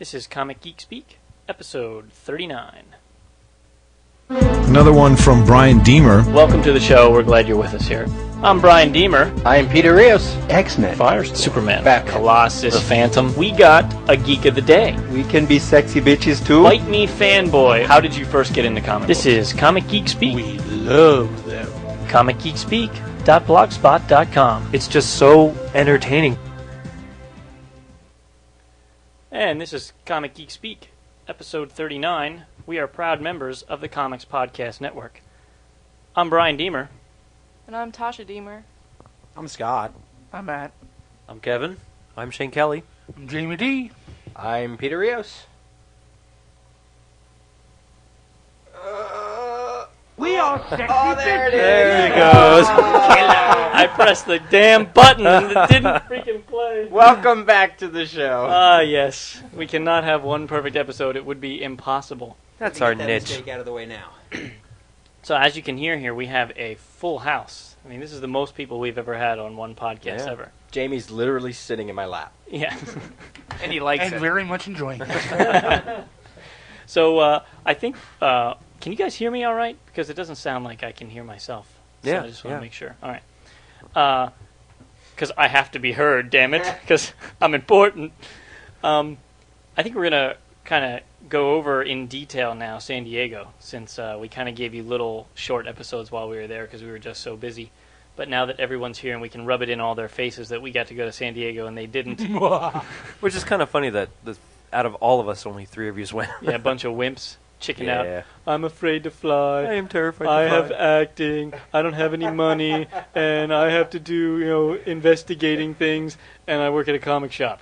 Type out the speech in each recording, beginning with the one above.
This is Comic Geek Speak, episode 39. Another one from Brian Deemer. Welcome to the show. We're glad you're with us here. I'm Brian Deemer. I'm Peter Rios. X-Men. Firestorm. Superman. Batman. Colossus. The Phantom. We got a Geek of the Day. We can be sexy bitches too. Bite Me Fanboy. How did you first get into comics? This is Comic Geek Speak. We love them. ComicGeekSpeak.blogspot.com. It's just so entertaining. And this is Comic Geek Speak, episode 39. We are proud members of the Comics Podcast Network. I'm Brian Deemer. And I'm Tasha Deemer. I'm Scott. I'm Matt. I'm Kevin. I'm Shane Kelly. I'm Jamie D. I'm Peter Rios. We are sexy there it is. There he goes. I pressed the damn button and it didn't freaking play. Welcome back to the show. Yes. We cannot have one perfect episode. It would be impossible. That's our niche. Mistake out of the way now. So as you can hear here, we have a full house. I mean, this is the most people we've ever had on one podcast ever. Jamie's literally sitting in my lap. Yeah. And he likes And it. very much enjoying it. So I think... can you guys hear me all right? Because it doesn't sound like I can hear myself. So Yeah, I just want to yeah. make sure. All right. Because I have to be heard, damn it, because I'm important. I think we're going to kind of go over in detail now San Diego, since we kind of gave you little short episodes while we were there because we were just so busy. But now that everyone's here and we can rub it in all their faces that we got to go to San Diego and they didn't. Which is kind of funny that out of all of us, only 3 of you went. Yeah, a bunch of wimps. Chicken Yeah. out. I'm afraid to fly. I am terrified I to fly. have acting. I don't have any money, and I have to do, investigating things. And I work at a comic shop.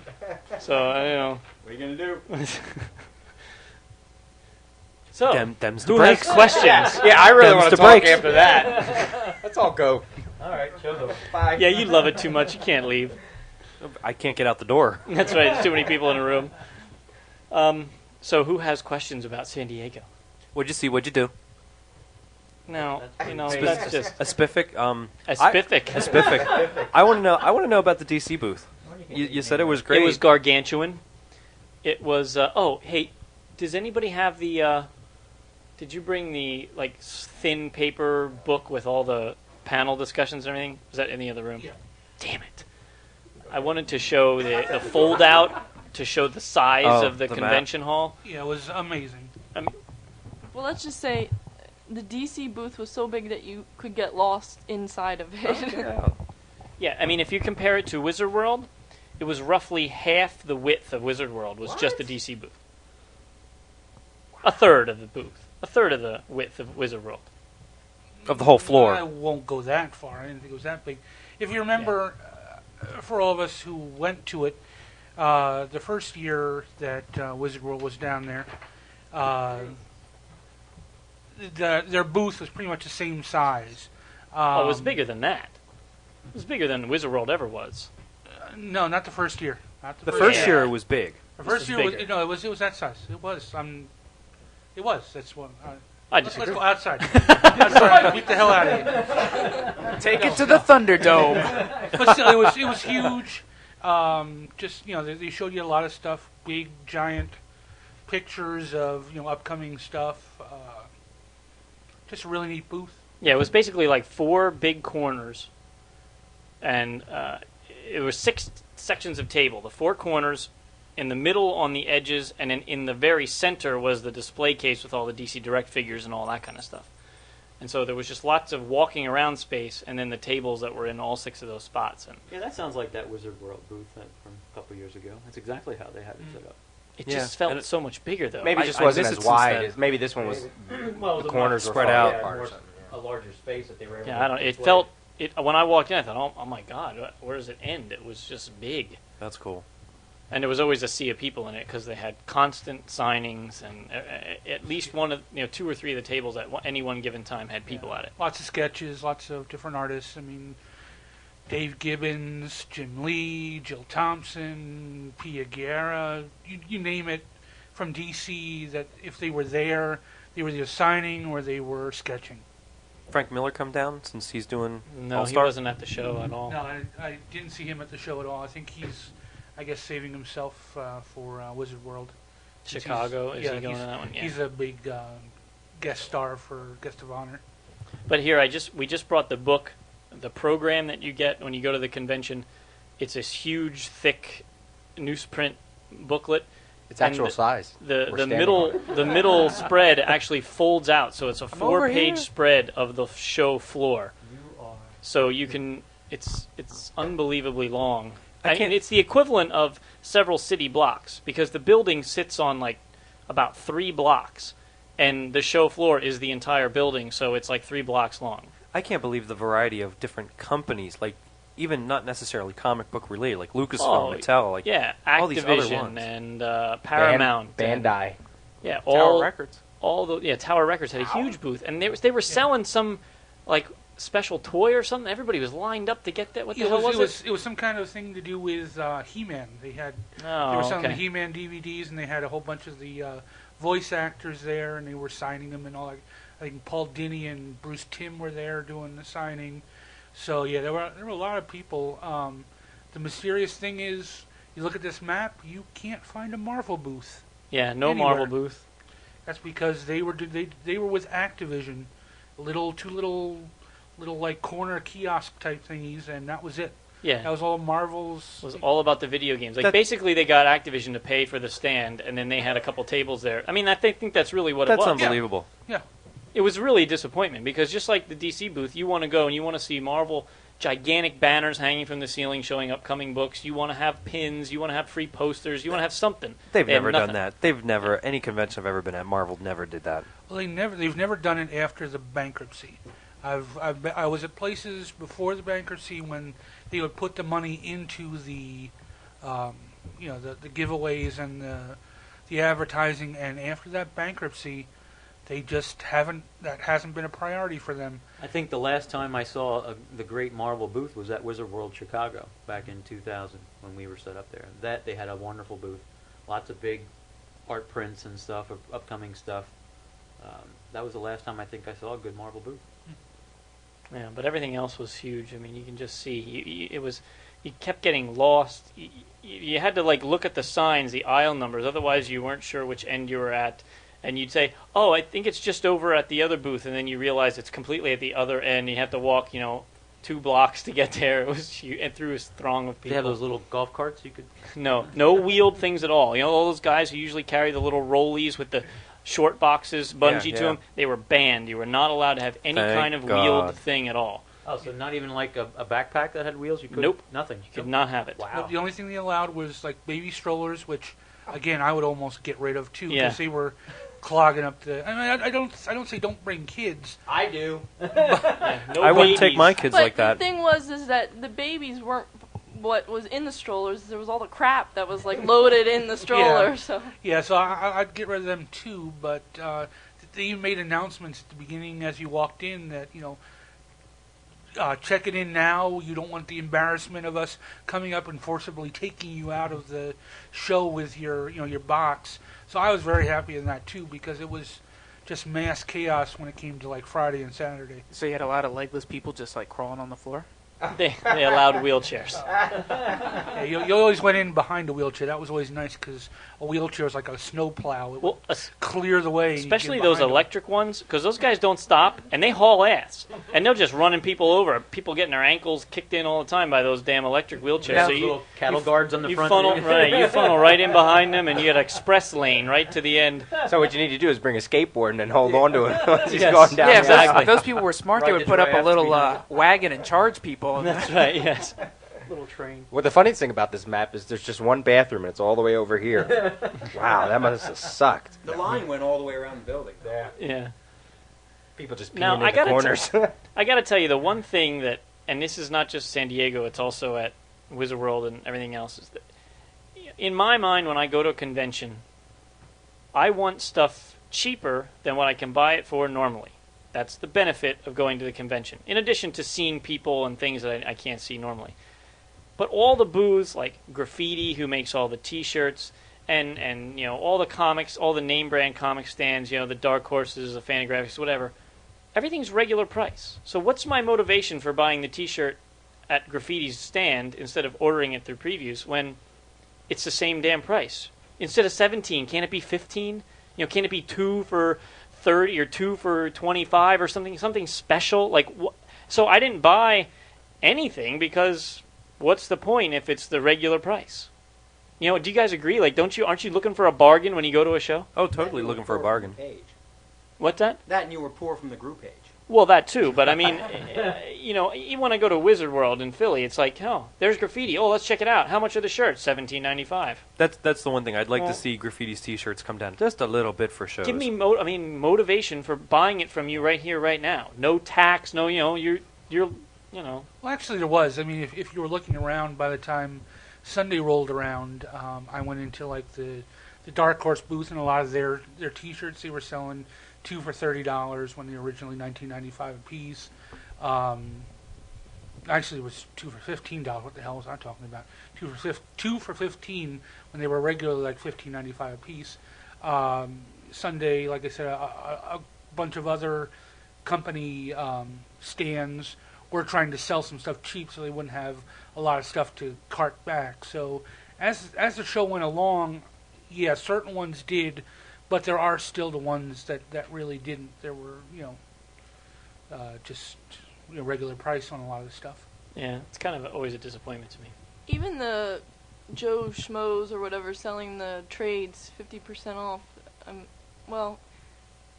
So What are you gonna do? So Them's the who has breaks. questions? Yeah, I really Them's want to the talk breaks. after that. Let's all go. All right, show's over. Bye. Yeah, you love it too much. You can't leave. I can't get out the door. That's right. There's too many people in a room. So who has questions about San Diego? What'd you see? What'd you do? No, Specific. that's just A spiffy. a spiffy. A spiffy. I want to know about the DC booth. You said it was great. It was gargantuan. It was. Hey, does anybody have the? Did you bring the thin paper book with all the panel discussions and everything? Was that in the other room? Yeah. Damn it! I wanted to show the fold out to show the size of the the convention hall. Yeah, it was amazing. Well, let's just say the DC booth was so big that you could get lost inside of it. Yeah, I mean, if you compare it to Wizard World, it was roughly half the width of Wizard World was just the DC booth. A third of the booth. A third of the width of Wizard World. Of the whole floor. I won't go that far. I didn't think it was that big. If you remember, for all of us who went to it, the first year that Wizard World was down there, their booth was pretty much the same size. It was bigger than that. It was bigger than Wizard World ever was. No, not the first year. Not The first year was big. The first This year was was bigger. no, it was that size. It was. It was. That's what. I Let's disagree. go outside. Outside. Beat the hell out of you. Take it to the Thunderdome. But still, it was huge. Just they showed you a lot of stuff, big, giant pictures of upcoming stuff. Just a really neat booth. Yeah, it was basically like 4 big corners, and it was 6 sections of table. The 4 corners, in the middle on the edges, and in the very center was the display case with all the DC Direct figures and all that kind of stuff. And so there was just lots of walking around space, and then the tables that were in all 6 of those spots. And Yeah, that sounds like that Wizard World booth from a couple years ago. That's exactly how they had it set up. it Yeah, just felt and it- so much bigger, though. Maybe it just I wasn't missed as it since wide. then. Maybe this one was. Well, The corners were spread far out. apart or something. A larger space that they were able Yeah, to I don't. It display. felt. When I walked in, I thought, oh my God, where does it end? It was just big. That's cool. And there was always a sea of people in it because they had constant signings, and at least 2 or 3 of the tables at any one given time had people at it. Lots of sketches, lots of different artists. I mean, Dave Gibbons, Jim Lee, Jill Thompson, Pia Guerra, you name it, from DC. That if they were there, they were either signing or they were sketching. Frank Miller come down since he's doing No, All-Star? he wasn't at the show at all. No, I didn't see him at the show at all. I think he's, saving himself for Wizard World. Chicago. Is he going he's- to that one? Yeah. He's a big guest star for guest of honor. But here, we just brought the book, the program that you get when you go to the convention. It's this huge, thick newsprint booklet. It's And actual size. We're The standing middle on it. the middle spread actually folds out, so it's a over 4-page here. spread of the show floor. You are. So you can it's unbelievably long. I mean, can't- it's the equivalent of several city blocks because the building sits on like about 3 blocks, and the show floor is the entire building, so it's like 3 blocks long. I can't believe the variety of different companies, like even not necessarily comic book related, like Lucasfilm, Mattel, like Yeah, all these other Activision ones. and Paramount, and- Bandai. yeah, Tower all Records. all the Tower Records had a huge booth, and they were selling some like special toy or something. Everybody was lined up to get that. What the hell was it? It was some kind of thing to do with He-Man. They were Oh, selling the okay. He-Man DVDs, and they had a whole bunch of the voice actors there, and they were signing them and all that. I think Paul Dini and Bruce Timm were there doing the signing. So yeah, there were a lot of people. The mysterious thing is, you look at this map, you can't find a Marvel booth. Yeah, no anywhere. Marvel booth. That's because they were with Activision, two little like corner kiosk type thingies, and that was it. Yeah, That was all Marvel's. it was all about the video games. Like That- basically, they got Activision to pay for the stand, and then they had a couple tables there. I mean, I think that's really what that's it was. unbelievable. It was really a disappointment because just like the DC booth, you want to go and you want to see Marvel gigantic banners hanging from the ceiling showing upcoming books. You want to have pins. You want to have free posters. You want to have something. They've They have never done nothing. that. They've never any convention I've ever been at. Marvel never did that. Well, they've never done it after the bankruptcy. I was at places before the bankruptcy when they would put the money into the the giveaways and the advertising, and after that bankruptcy, they just haven't. That hasn't been a priority for them. I think the last time I saw the great Marvel booth was at Wizard World Chicago back in 2000 when we were set up there. That they had a wonderful booth, lots of big art prints and stuff, of upcoming stuff. That was the last time I think I saw a good Marvel booth. Yeah, but everything else was huge. I mean, you can just see you kept getting lost. You had to like look at the signs, the aisle numbers, otherwise you weren't sure which end you were at. And you'd say, "Oh, I think it's just over at the other booth," and then you realize it's completely at the other end. You have to walk, 2 blocks to get there. It was huge, and through a throng of They people. have those little golf carts you could. No wheeled things at all. All those guys who usually carry the little rollies with the short boxes bungee to yeah. them, they were banned. You were not allowed to have any Thank kind of God. wheeled thing at all. Oh, so not even like a backpack that had wheels? You could. Nope. Nothing. You could not have it. Wow. The only thing they allowed was like baby strollers, which again I would almost get rid of too Yeah. because they were clogging up the. I mean, I don't say don't bring kids. I do. Yeah, no I wouldn't take babies. my kids But like that. the thing is that the babies weren't what was in the strollers. There was all the crap that was like loaded in the stroller. Yeah. So Yeah, so I'd get rid of them too. But they even made announcements at the beginning as you walked in that check it in now. You don't want the embarrassment of us coming up and forcibly taking you out of the show with your box. So I was very happy in that too because it was just mass chaos when it came to like Friday and Saturday. So you had a lot of legless people just like crawling on the floor? They allowed wheelchairs. Yeah, you always went in behind a wheelchair. That was always nice because a wheelchair is like a snow plow. It Well, would clear the way. and you especially get those behind 'em. electric ones, because those guys don't stop and they haul ass, and they're just running people over. People getting their ankles kicked in all the time by those damn electric wheelchairs. Yeah, So those you little cattle guards on the you front. funnel you funnel right in behind them, and you get an express lane right to the end. So what you need to do is bring a skateboard and then hold on to it once he's Yes. going down. Yeah, the exactly. aisle. If those people were smart, they Ride would the put up a draft little behind wagon and charge people. That's right. Yes. Little train. Well, the funniest thing about this map is there's just one bathroom and it's all the way over here. Wow, that must have sucked. The line went all the way around the building. Yeah. People just peeing Now, in I the gotta corners. I got to tell you, the one thing that, and this is not just San Diego, it's also at Wizard World and everything else, is that in my mind, when I go to a convention, I want stuff cheaper than what I can buy it for normally. That's the benefit of going to the convention, in addition to seeing people and things that I can't see normally. But all the booths, like Graffiti, who makes all the T-shirts, and all the comics, all the name brand comic stands, the Dark Horses, the Fantagraphics, whatever, everything's regular price. So what's my motivation for buying the T-shirt at Graffiti's stand instead of ordering it through previews when it's the same damn price? instead of 17, can't it be 15? You know, can't it be 2 for 30 or 2 for 25 or something special? Like, so I didn't buy anything because what's the point if it's the regular price? You know, do you guys agree? Like, aren't you looking for a bargain when you go to a show? Oh, totally looking for a bargain. What's that? That and you were poor from the group age. Well, that too, but I mean, you know, even when I go to Wizard World in Philly, it's like, oh, there's graffiti. Oh, let's check it out. How much are the shirts? $17.95. That's the one thing I'd like to see graffiti's T-shirts come down just a little bit for shows. Give me, motivation for buying it from you right here, right now. No tax, no, you're. Well, actually, there was. I mean, if you were looking around, by the time Sunday rolled around, I went into like the Dark Horse booth, and a lot of their T-shirts they were selling 2 for $30 when they were originally $19.95 a piece. Actually, it was 2 for $15. What the hell was I talking about? 2 for $15 when they were regularly like $15.95 a piece. Sunday, like I said, a bunch of other company stands were trying to sell some stuff cheap, so they wouldn't have a lot of stuff to cart back. So as the show went along, yeah, certain ones did. But there are still the ones that really didn't. There were, just regular price on a lot of the stuff. Yeah, it's kind of always a disappointment to me. Even the Joe Schmoes or whatever selling the trades 50% off. Well,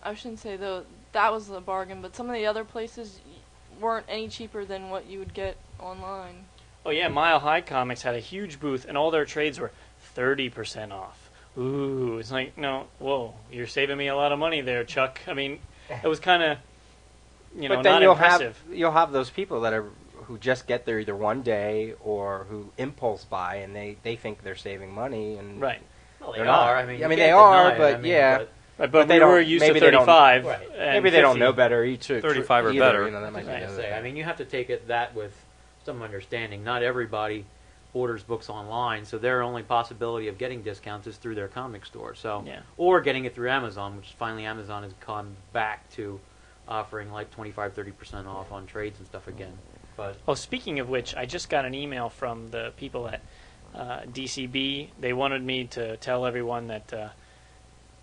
I shouldn't say though that was a bargain, but some of the other places weren't any cheaper than what you would get online. Oh yeah, Mile High Comics had a huge booth, and all their trades were 30% off. Ooh, it's like, no, whoa, you're saving me a lot of money there, Chuck. I mean, it was kind of, but then not impressive. You'll have those people who just get there either one day or who impulse buy, and they think they're saving money, and right. Well, they are. Not. I mean, they are, but but we were used to 35. Right. Maybe they don't know better. Each 35 or either, better. That might be I mean, you have to take that with some understanding. Not everybody orders books online, so their only possibility of getting discounts is through their comic store. So, or getting it through Amazon, which finally Amazon has come back to offering like 25-30% off on trades and stuff again. But speaking of which, I just got an email from the people at DCB. They wanted me to tell everyone that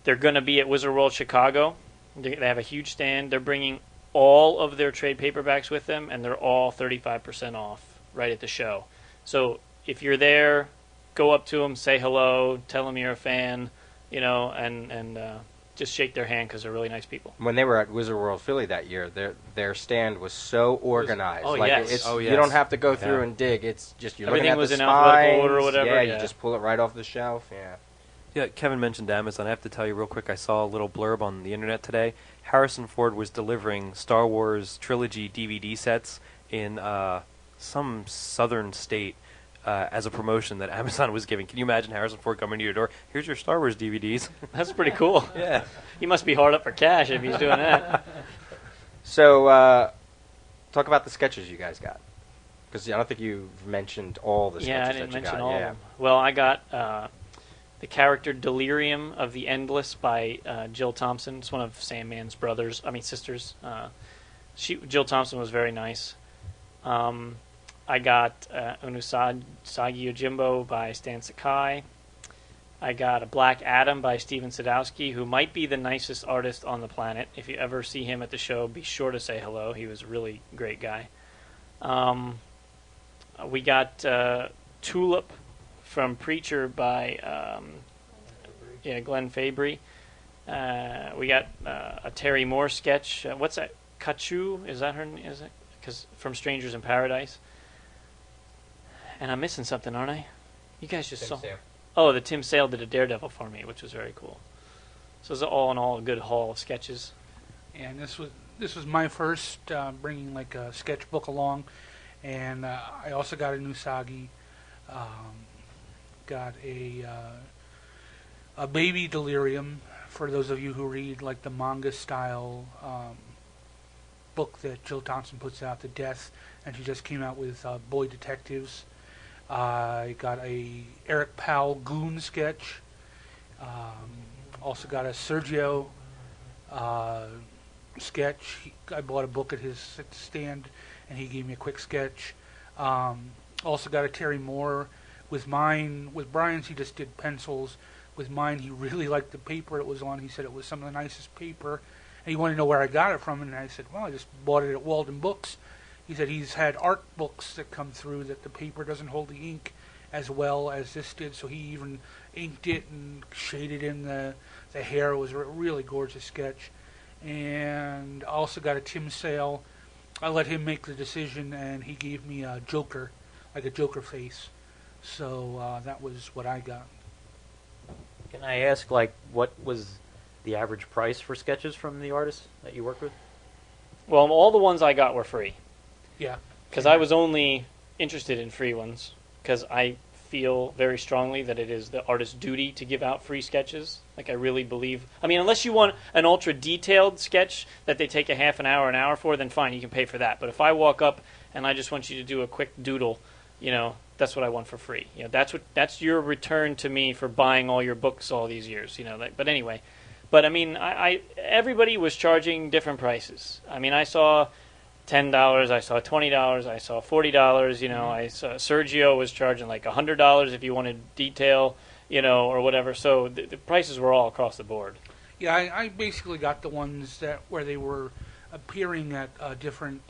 they're going to be at Wizard World Chicago. They have a huge stand. They're bringing all of their trade paperbacks with them, and they're all 35% off right at the show. So if you're there, go up to them, say hello, tell them you're a fan, and just shake their hand because they're really nice people. When they were at Wizard World Philly that year, their stand was so organized. Yes. You don't have to go through and dig. It's just you're everything looking at was the in alphabetical spines. order or whatever. You just pull it right off the shelf. Yeah, Kevin mentioned Amazon. I have to tell you real quick, I saw a little blurb on the internet today. Harrison Ford was delivering Star Wars trilogy DVD sets in some southern state as a promotion that Amazon was giving. Can you imagine Harrison Ford coming to your door? Here's your Star Wars DVDs. That's pretty cool. Yeah. He must be hard up for cash if he's doing that. So, talk about the sketches you guys got. Because I don't think you've mentioned all the sketches I that didn't you mention got. all of them. Well, I got the character Delirium of the Endless by Jill Thompson. It's one of Sandman's sisters. Jill Thompson was very nice. I got Unusagi Yojimbo by Stan Sakai. I got a Black Adam by Steven Sadowski, who might be the nicest artist on the planet. If you ever see him at the show, be sure to say hello. He was a really great guy. We got Tulip from Preacher by Glenn Fabry. We got a Terry Moore sketch. What's that? Kachu? Is that her? Is it? Because from Strangers in Paradise. And I'm missing something, aren't I? You guys just saw. Oh, the Tim Sale did a Daredevil for me, which was very cool. So it's all in all a good haul of sketches. And this was my first bringing like a sketchbook along, and I also got a Nusagi, got a Baby Delirium for those of you who read like the manga style book that Jill Thompson puts out, The Death, and she just came out with Boy Detectives. I got a Eric Powell Goon sketch. Also got a Sergio sketch. I bought a book at his stand, and he gave me a quick sketch. Also got a Terry Moore. With Brian's, he just did pencils. with mine. He really liked the paper it was on. He said it was some of the nicest paper, and he wanted to know where I got it from. And I said, well, I just bought it at Walden Books. He said he's had art books that come through that the paper doesn't hold the ink as well as this did, so he even inked it and shaded in the hair. It was a really gorgeous sketch. And I also got a Tim Sale. I let him make the decision, and he gave me a Joker, like a Joker face. So that was what I got. Can I ask, like, what was the average price for sketches from the artists that you worked with? Well, all the ones I got were free. Yeah. Because I was only interested in free ones. Because I feel very strongly that it is the artist's duty to give out free sketches. Like, I really believe... I mean, unless you want an ultra-detailed sketch that they take a half an hour for, then fine, you can pay for that. But if I walk up and I just want you to do a quick doodle, you know, that's what I want for free. You know, that's your return to me for buying all your books all these years. You know, but anyway... But, I mean, everybody was charging different prices. I mean, I saw $10, I saw $20, I saw $40, you know, I saw Sergio was charging like $100 if you wanted detail, you know, or whatever. So the prices were all across the board. Yeah, I basically got the ones where they were appearing at a different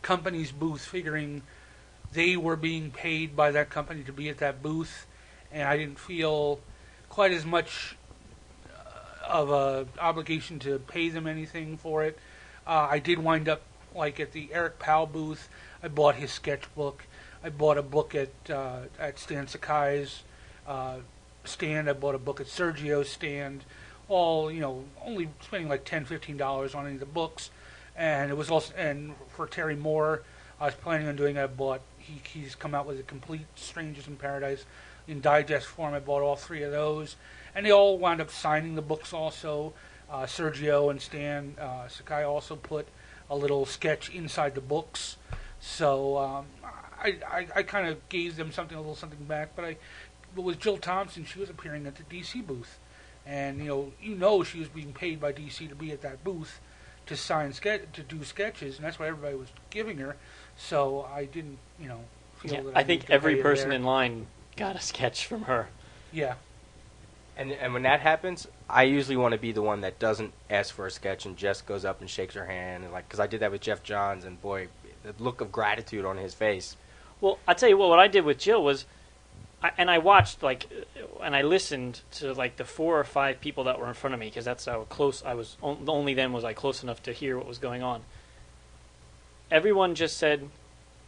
company's booth, figuring they were being paid by that company to be at that booth, and I didn't feel quite as much of a obligation to pay them anything for it. I did wind up, like at the Eric Powell booth, I bought his sketchbook. I bought a book at Stan Sakai's stand. I bought a book at Sergio's stand. All, you know, only spending like $10, $15 on any of the books. And it was also, and for Terry Moore, I was planning on doing. I bought. He's come out with a complete Strangers in Paradise in digest form. I bought all three of those. And they all wound up signing the books also. Sergio and Stan Sakai also put a little sketch inside the books. So I kind of gave them a little something back. But with Jill Thompson, she was appearing at the DC booth. And, you know she was being paid by DC to be at that booth to to do sketches. And that's what everybody was giving her. So I didn't, feel that I think every person there. in line got a sketch from her. Yeah. And when that happens, I usually want to be the one that doesn't ask for a sketch and just goes up and shakes her hand, and because I did that with Jeff Johns, and boy, the look of gratitude on his face. Well, I'll tell you what I did with Jill was, I watched and I listened to the 4 or 5 people that were in front of me, because that's how close I was. Only then was I close enough to hear what was going on. Everyone just said,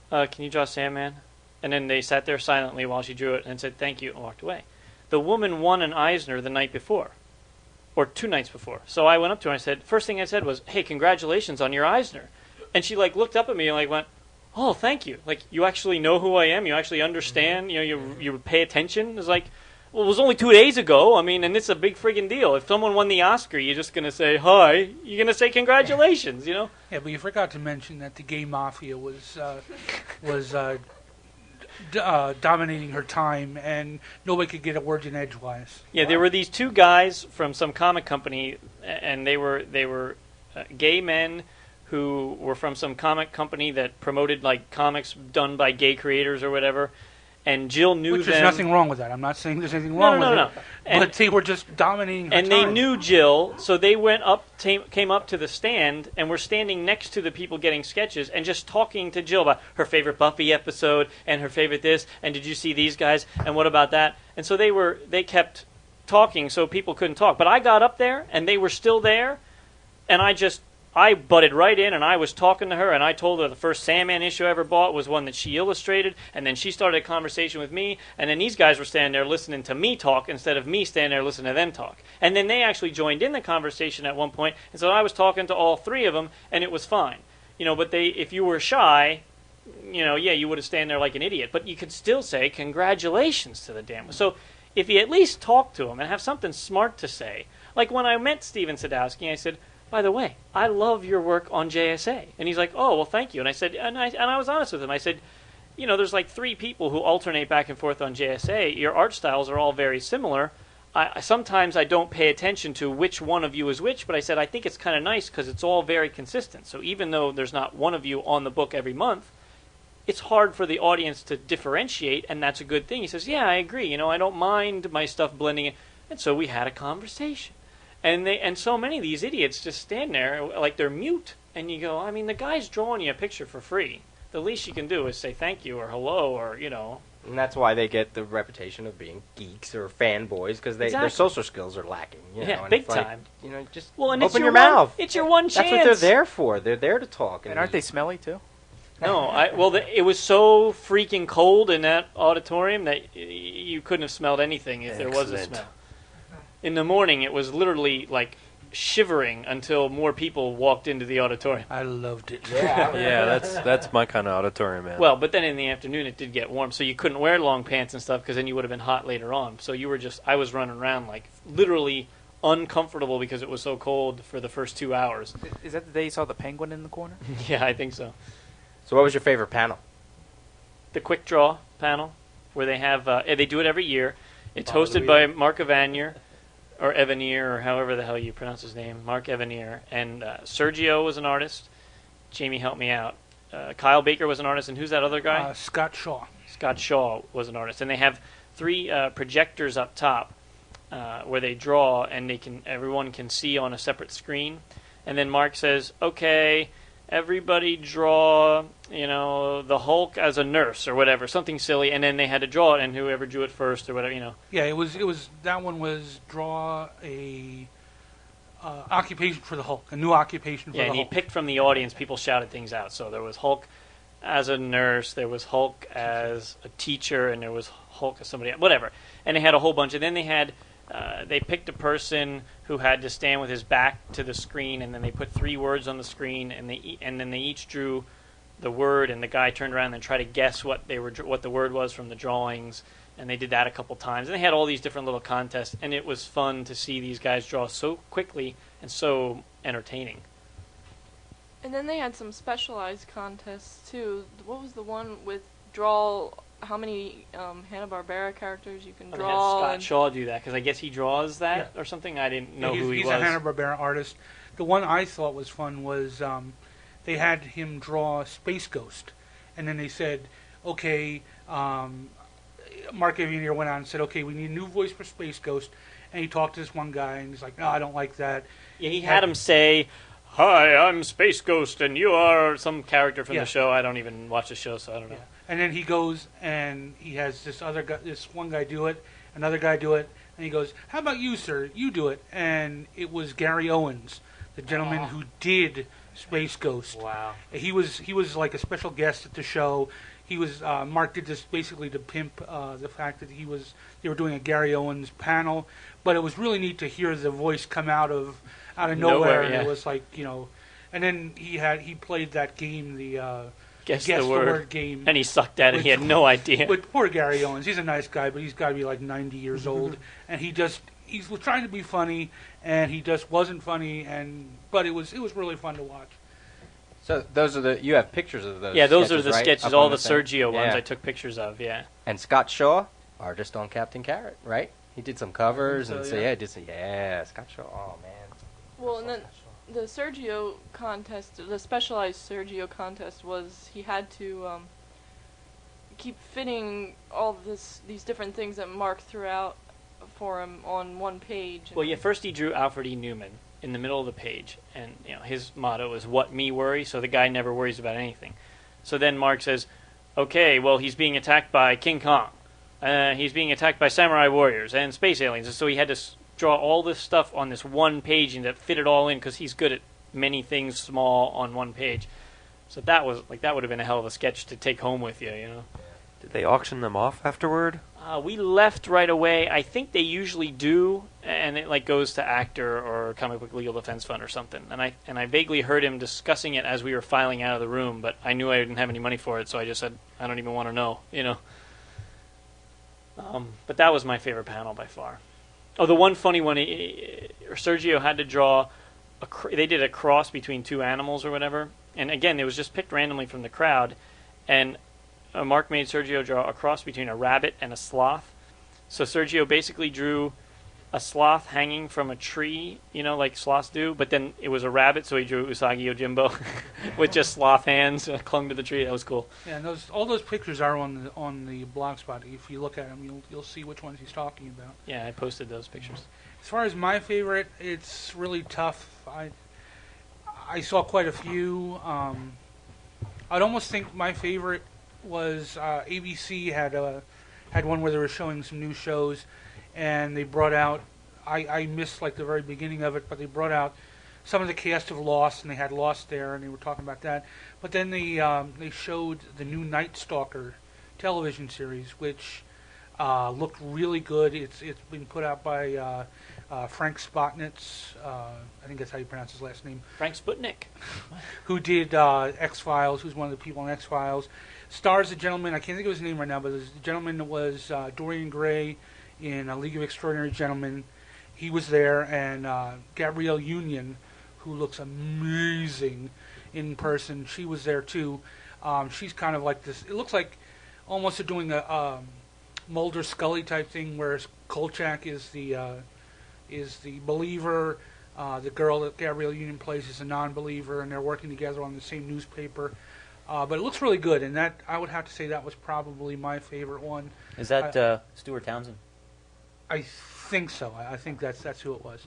"Can you draw Sandman?" And then they sat there silently while she drew it and said thank you and walked away. The woman won an Eisner the night before, or 2 nights before. So I went up to her and I said, first thing I said was, "Hey, congratulations on your Eisner." And she looked up at me and went, "Oh, thank you. You actually know who I am. You actually understand. You pay attention." It's well, it was only 2 days ago. I mean, and it's a big friggin' deal. If someone won the Oscar, you're just gonna say hi. You're gonna say congratulations. Yeah, but you forgot to mention that the gay mafia was dominating her time, and nobody could get a word in edgewise. Yeah, there were these 2 guys from some comic company, and they were gay men who were from some comic company that promoted comics done by gay creators or whatever. And Jill knew them. Which there's nothing wrong with that. I'm not saying there's anything wrong with it. But they were just dominating her and time. they knew Jill, so they came up to the stand, and were standing next to the people getting sketches, and just talking to Jill about her favorite Buffy episode, and her favorite this, and did you see these guys, and what about that? And so they kept talking, so people couldn't talk. But I got up there, and they were still there, and I butted right in, and I was talking to her, and I told her the first Sandman issue I ever bought was one that she illustrated, and then she started a conversation with me, and then these guys were standing there listening to me talk instead of me standing there listening to them talk. And then they actually joined in the conversation at one point, and so I was talking to all 3 of them, and it was fine. But if you were shy, you would have stand there like an idiot, but you could still say congratulations to the damn. So if you at least talk to them and have something smart to say, like when I met Steven Sadowski, I said, "By the way, I love your work on JSA." And he's like, "Oh, well, thank you." And I said, and I was honest with him. I said, there's 3 people who alternate back and forth on JSA. Your art styles are all very similar. Sometimes I don't pay attention to which one of you is which, but I said, I think it's kind of nice because it's all very consistent. So even though there's not one of you on the book every month, it's hard for the audience to differentiate, and that's a good thing. He says, "Yeah, I agree. I don't mind my stuff blending in." And so we had a conversation. And so many of these idiots just stand there like they're mute. And you go, I mean, the guy's drawing you a picture for free. The least you can do is say thank you or hello or, you know. And that's why they get the reputation of being geeks or fanboys, because their Exactly. social skills are lacking. You know, Yeah, and big it's like, time. You know, just And it's open your one- mouth. It's your one chance. That's what they're there for. They're there to talk. And aren't they smelly too? No, it was so freaking cold in that auditorium that you couldn't have smelled anything if there was a Excellent. smell. In the morning, it was literally like shivering until more people walked into the auditorium. I loved it. Yeah, that's my kind of auditorium, man. Well, but then in the afternoon it did get warm, so you couldn't wear long pants and stuff because then you would have been hot later on. So I was running around like literally uncomfortable because it was so cold for the first 2 hours. Is that the day you saw the penguin in the corner? Yeah, I think so. So what was your favorite panel? The quick draw panel where they have they do it every year. It's Follow the hosted by Mark Evanier. Or Evanier, or however the hell you pronounce his name, Mark Evanier. And Sergio was an artist. Jamie helped me out. Kyle Baker was an artist, and who's that other guy? Scott Shaw. Scott Shaw was an artist. And they have 3 projectors up top where they draw, and everyone can see on a separate screen. And then Mark says, okay, everybody draw, the Hulk as a nurse or whatever, something silly, and then they had to draw it, and whoever drew it first or whatever, Yeah, it was that one was draw a occupation for the Hulk, a new occupation for Yeah, the and he Hulk. picked from the audience. People shouted things out. So there was Hulk as a nurse, there was Hulk as a teacher, and there was Hulk as somebody else, whatever. And they had a whole bunch. And then they picked a person who had to stand with his back to the screen, and then they put 3 words on the screen, and then they each drew the word, and the guy turned around and tried to guess what the word was from the drawings. And they did that a couple times. And they had all these different little contests, and it was fun to see these guys draw so quickly and so entertaining. And then they had some specialized contests too. What was the one with draw how many Hanna-Barbera characters you can They had draw? Scott and- Shaw do that because I guess he draws that or something. I didn't know who he he's was. a Hanna-Barbera artist. The one I thought was fun was they had him draw Space Ghost, and then they said, okay, Mark Evanier went on and said, okay, we need a new voice for Space Ghost, and he talked to this one guy, and he's like, no, I don't like that. Yeah, he had him say, "Hi, I'm Space Ghost, and you are some character from Yeah. the show." I don't even watch the show, so I don't know. Yeah. And then he goes and he has this other guy, this one guy do it, another guy do it, and he goes, "How about you, sir? You do it." And it was Gary Owens, the gentleman who did Space Ghost. Wow. He was like a special guest at the show. He was Mark did this basically to pimp the fact that they were doing a Gary Owens panel, but it was really neat to hear the voice come out of nowhere. Yeah. It was like, and then he played that game, the Guess Guess the word. game. And he sucked at it. He had no idea. But poor Gary Owens, he's a nice guy, but he's got to be like 90 years old, and he was trying to be funny, and he just wasn't funny, but it was really fun to watch. So those are you have pictures of those. Yeah, those sketches, are the right? sketches, Up all on the thing? Sergio ones Yeah. I took pictures of, yeah. And Scott Shaw, artist on Captain Carrot, right? He did some covers so, and so yeah. did some. Yeah, Scott Shaw. Oh man. Well, and then the Sergio contest, the specialized Sergio contest was he had to keep fitting all these different things that Mark threw out for him on one page. Well, yeah, first he drew Alfred E. Newman in the middle of the page, and his motto is "What me worry," so the guy never worries about anything. So then Mark says, "Okay, well he's being attacked by King Kong, he's being attacked by samurai warriors and space aliens," and so he had to draw all this stuff on this one page and to fit it all in because he's good at many things small on one page. So that would have been a hell of a sketch to take home with you, Did they auction them off afterward? We left right away. I think they usually do, and it goes to Actor or Comic Book Legal Defense Fund or something. And I vaguely heard him discussing it as we were filing out of the room, but I knew I didn't have any money for it, so I just said I don't even want to know, But that was my favorite panel by far. Oh, the one funny one, Sergio had to draw. They did a cross between 2 animals or whatever, and again, it was just picked randomly from the crowd, and Mark made Sergio draw a cross between a rabbit and a sloth. So Sergio basically drew a sloth hanging from a tree, like sloths do, but then it was a rabbit, so he drew Usagi Yojimbo with just sloth hands clung to the tree. That was cool. Yeah, and all those pictures are on the blog spot. If you look at them, you'll see which ones he's talking about. Yeah, I posted those pictures. As far as my favorite, it's really tough. I saw quite a few. I'd almost think my favorite was ABC had one where they were showing some new shows, and they brought out. I missed like the very beginning of it, but they brought out some of the cast of Lost, and they had Lost there, and they were talking about that. But then they showed the new Night Stalker television series, which looked really good. It's been put out by Frank Spotnitz. I think that's how you pronounce his last name. Frank Sputnik. Who did X-Files, who's one of the people in X-Files. Stars a gentleman, I can't think of his name right now, but the gentleman that was Dorian Gray in A League of Extraordinary Gentlemen. He was there, and Gabrielle Union, who looks amazing in person, she was there too. She's kind of like this, it looks like almost they're doing a Mulder Scully type thing, whereas Kolchak is the believer. The girl that Gabrielle Union plays is a non-believer, and they're working together on the same newspaper. But it looks really good, and that I would have to say that was probably my favorite one. Is that Stuart Townsend? I think so. I think that's who it was.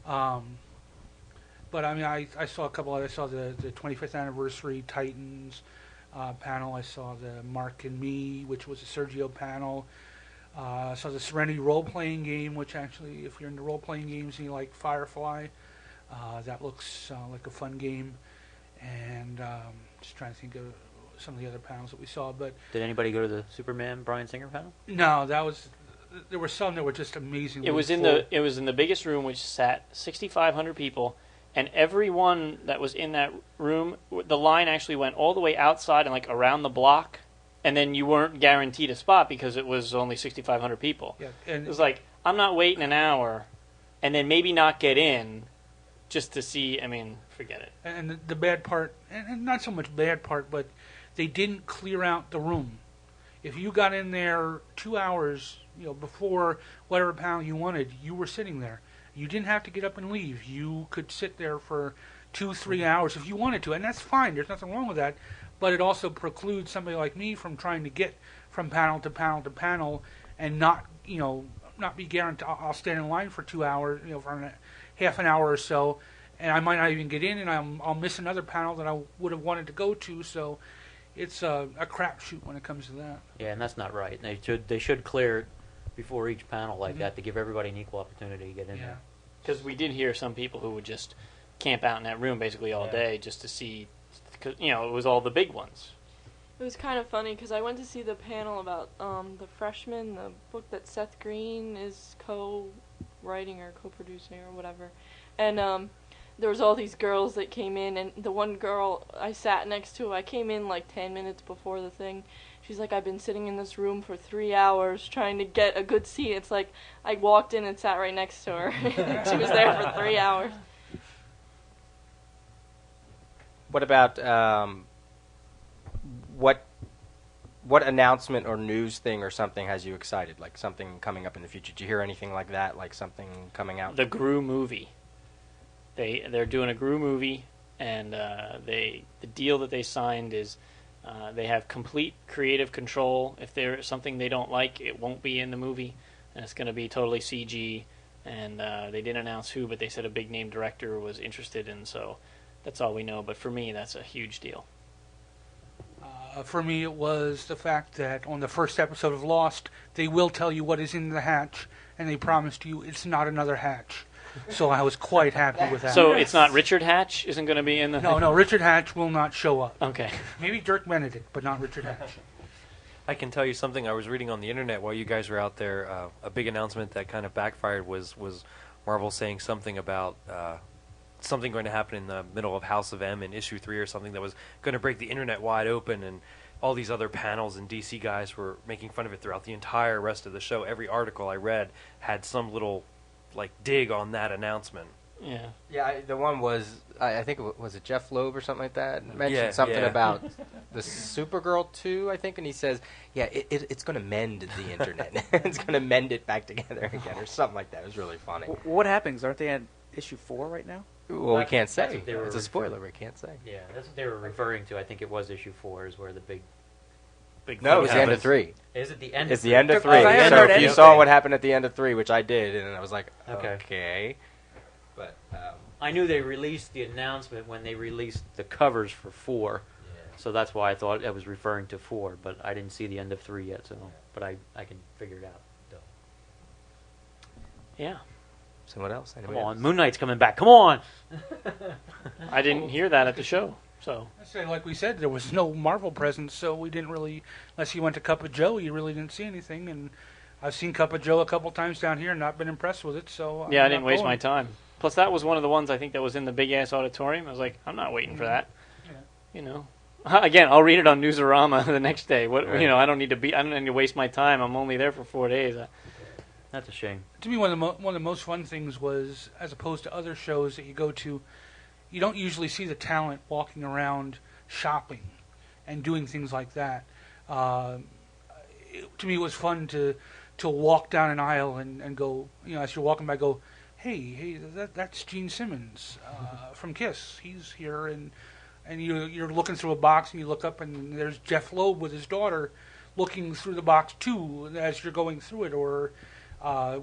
But I mean, I saw a couple. I saw the 25th anniversary Titans panel. I saw the Mark and Me, which was a Sergio panel. I saw the Serenity role-playing game, which actually, if you're into role-playing games and you like Firefly, that looks like a fun game. And just trying to think of some of the other panels that we saw. But Did anybody go to the Superman Bryan Singer panel? no, there were some that were just amazing. It was in the biggest room, which sat 6,500 people, and everyone that was in that room, the line actually went all the way outside and like around the block, and then you weren't guaranteed a spot because it was only 6,500 people. Yeah, and it was like, I'm not waiting an hour, and then maybe not get in, just to see. I mean, forget it. And the bad part, and not so much bad part, but they didn't clear out the room. If you got in there 2 hours, before whatever panel you wanted, you were sitting there. You didn't have to get up and leave. You could sit there for 2-3 hours if you wanted to, and that's fine. There's nothing wrong with that. But it also precludes somebody like me from trying to get from panel to panel to panel and not be guaranteed. I'll stand in line for 2 hours, for half an hour or so, and I might not even get in, and I'll miss another panel that I would have wanted to go to. So it's a crapshoot when it comes to that. Yeah, and that's not right. They should clear it before each panel like that to give everybody an equal opportunity to get in there. Because we did hear some people who would just camp out in that room basically all Yeah. day just to see, because it was all the big ones. It was kind of funny because I went to see the panel about the Freshman, the book that Seth Green is co-writing or co-producing or whatever. And there was all these girls that came in, and the one girl I sat next to, I came in like 10 minutes before the thing. She's like, I've been sitting in this room for 3 hours trying to get a good seat. It's like I walked in and sat right next to her. She was there for 3 hours. What about what announcement or news thing or something has you excited? Like something coming up in the future? Did you hear anything like that? Like something coming out? The Gru movie. They're doing a Gru movie, and the deal that they signed is they have complete creative control. If there's something they don't like, it won't be in the movie, and it's going to be totally CG. And they didn't announce who, but they said a big name director was interested, and so that's all we know. But for me, that's a huge deal. For me, it was the fact that on the first episode of Lost, they will tell you what is in the hatch, and they promised you it's not another hatch. So I was quite happy with that. So it's not Richard Hatch isn't going to be in the... No, Richard Hatch will not show up. Okay. Maybe Dirk Benedict, but not Richard Hatch. I can tell you something I was reading on the internet while you guys were out there. A big announcement that kind of backfired was Marvel saying something about something going to happen in the middle of House of M in issue 3 or something that was going to break the internet wide open, and all these other panels and DC guys were making fun of it throughout the entire rest of the show. Every article I read had some little dig on that announcement. Yeah. Yeah, the one was I think was it Jeff Loeb or something like that mentioned Yeah, something yeah. about the Supergirl 2, I think, and he says, yeah, it's going to mend the internet. It's going to mend it back together again, or something like that. It was really funny. What happens? Aren't they at issue 4 right now? Well, we can't That's say. what they were It's a spoiler. We can't say. Yeah, that's what they were referring to. I think it was issue 4 is where the big No, it thing was the end of happens. 3. Is it the end? It's of the end of 3. I haven't So heard if you anything. saw what happened at the end of 3, which I did, and I was like, Okay. okay. But I knew they released the announcement when they released the covers for 4, so that's why I thought I was referring to 4. But I didn't see the end of 3 yet, so but I can figure it out. Yeah. so what else? Come Anybody on, else? Moon Knight's coming back. Come on. I didn't hear that at the show. So I say, like we said, there was no Marvel presence, so we didn't really, unless you went to Cup of Joe, you really didn't see anything. And I've seen Cup of Joe a couple times down here and not been impressed with it. So yeah, I I'm didn't not waste going. my time. Plus, that was one of the ones I think that was in the big ass auditorium. I was like, I'm not waiting for that. Yeah. You know. Again, I'll read it on Newsarama the next day. What Right. you know, I don't need to waste my time. I'm only there for 4 days. That's a shame. To me, one of the most fun things was, as opposed to other shows that you go to, you don't usually see the talent walking around shopping and doing things like that. To me, it was fun to walk down an aisle and go, you know, as you're walking by, go, hey, that's Gene Simmons from Kiss. He's here, and you're looking through a box, and you look up, and there's Jeff Loeb with his daughter looking through the box too as you're going through it. Or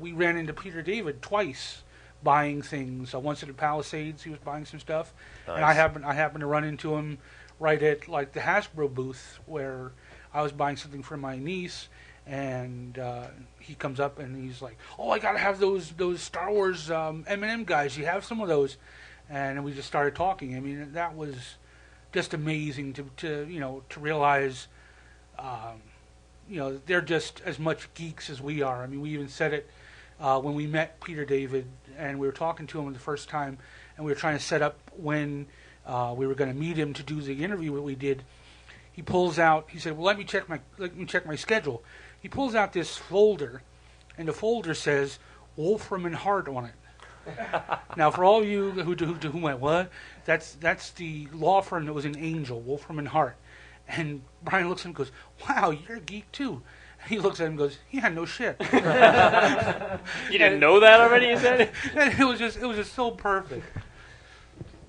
we ran into Peter David twice buying things. Once at the Palisades, he was buying some stuff, and I happened to run into him right at like the Hasbro booth where I was buying something for my niece, and he comes up and he's like, "Oh, I gotta have those Star Wars M&M guys. You have some of those?" And we just started talking. I mean, that was just amazing to realize. They're just as much geeks as we are. I mean, we even said it when we met Peter David, and we were talking to him the first time, and we were trying to set up when we were going to meet him to do the interview that we did. He pulls out. He said, "Well, let me check my schedule." He pulls out this folder, and the folder says Wolfram and Hart on it. Now, for all you who went, what? That's the law firm that was in Angel, Wolfram and Hart. And Brian looks at him and goes, "Wow, you're a geek too." And he looks at him and goes, "Yeah, no shit." You didn't know that already? You said. And it was just so perfect.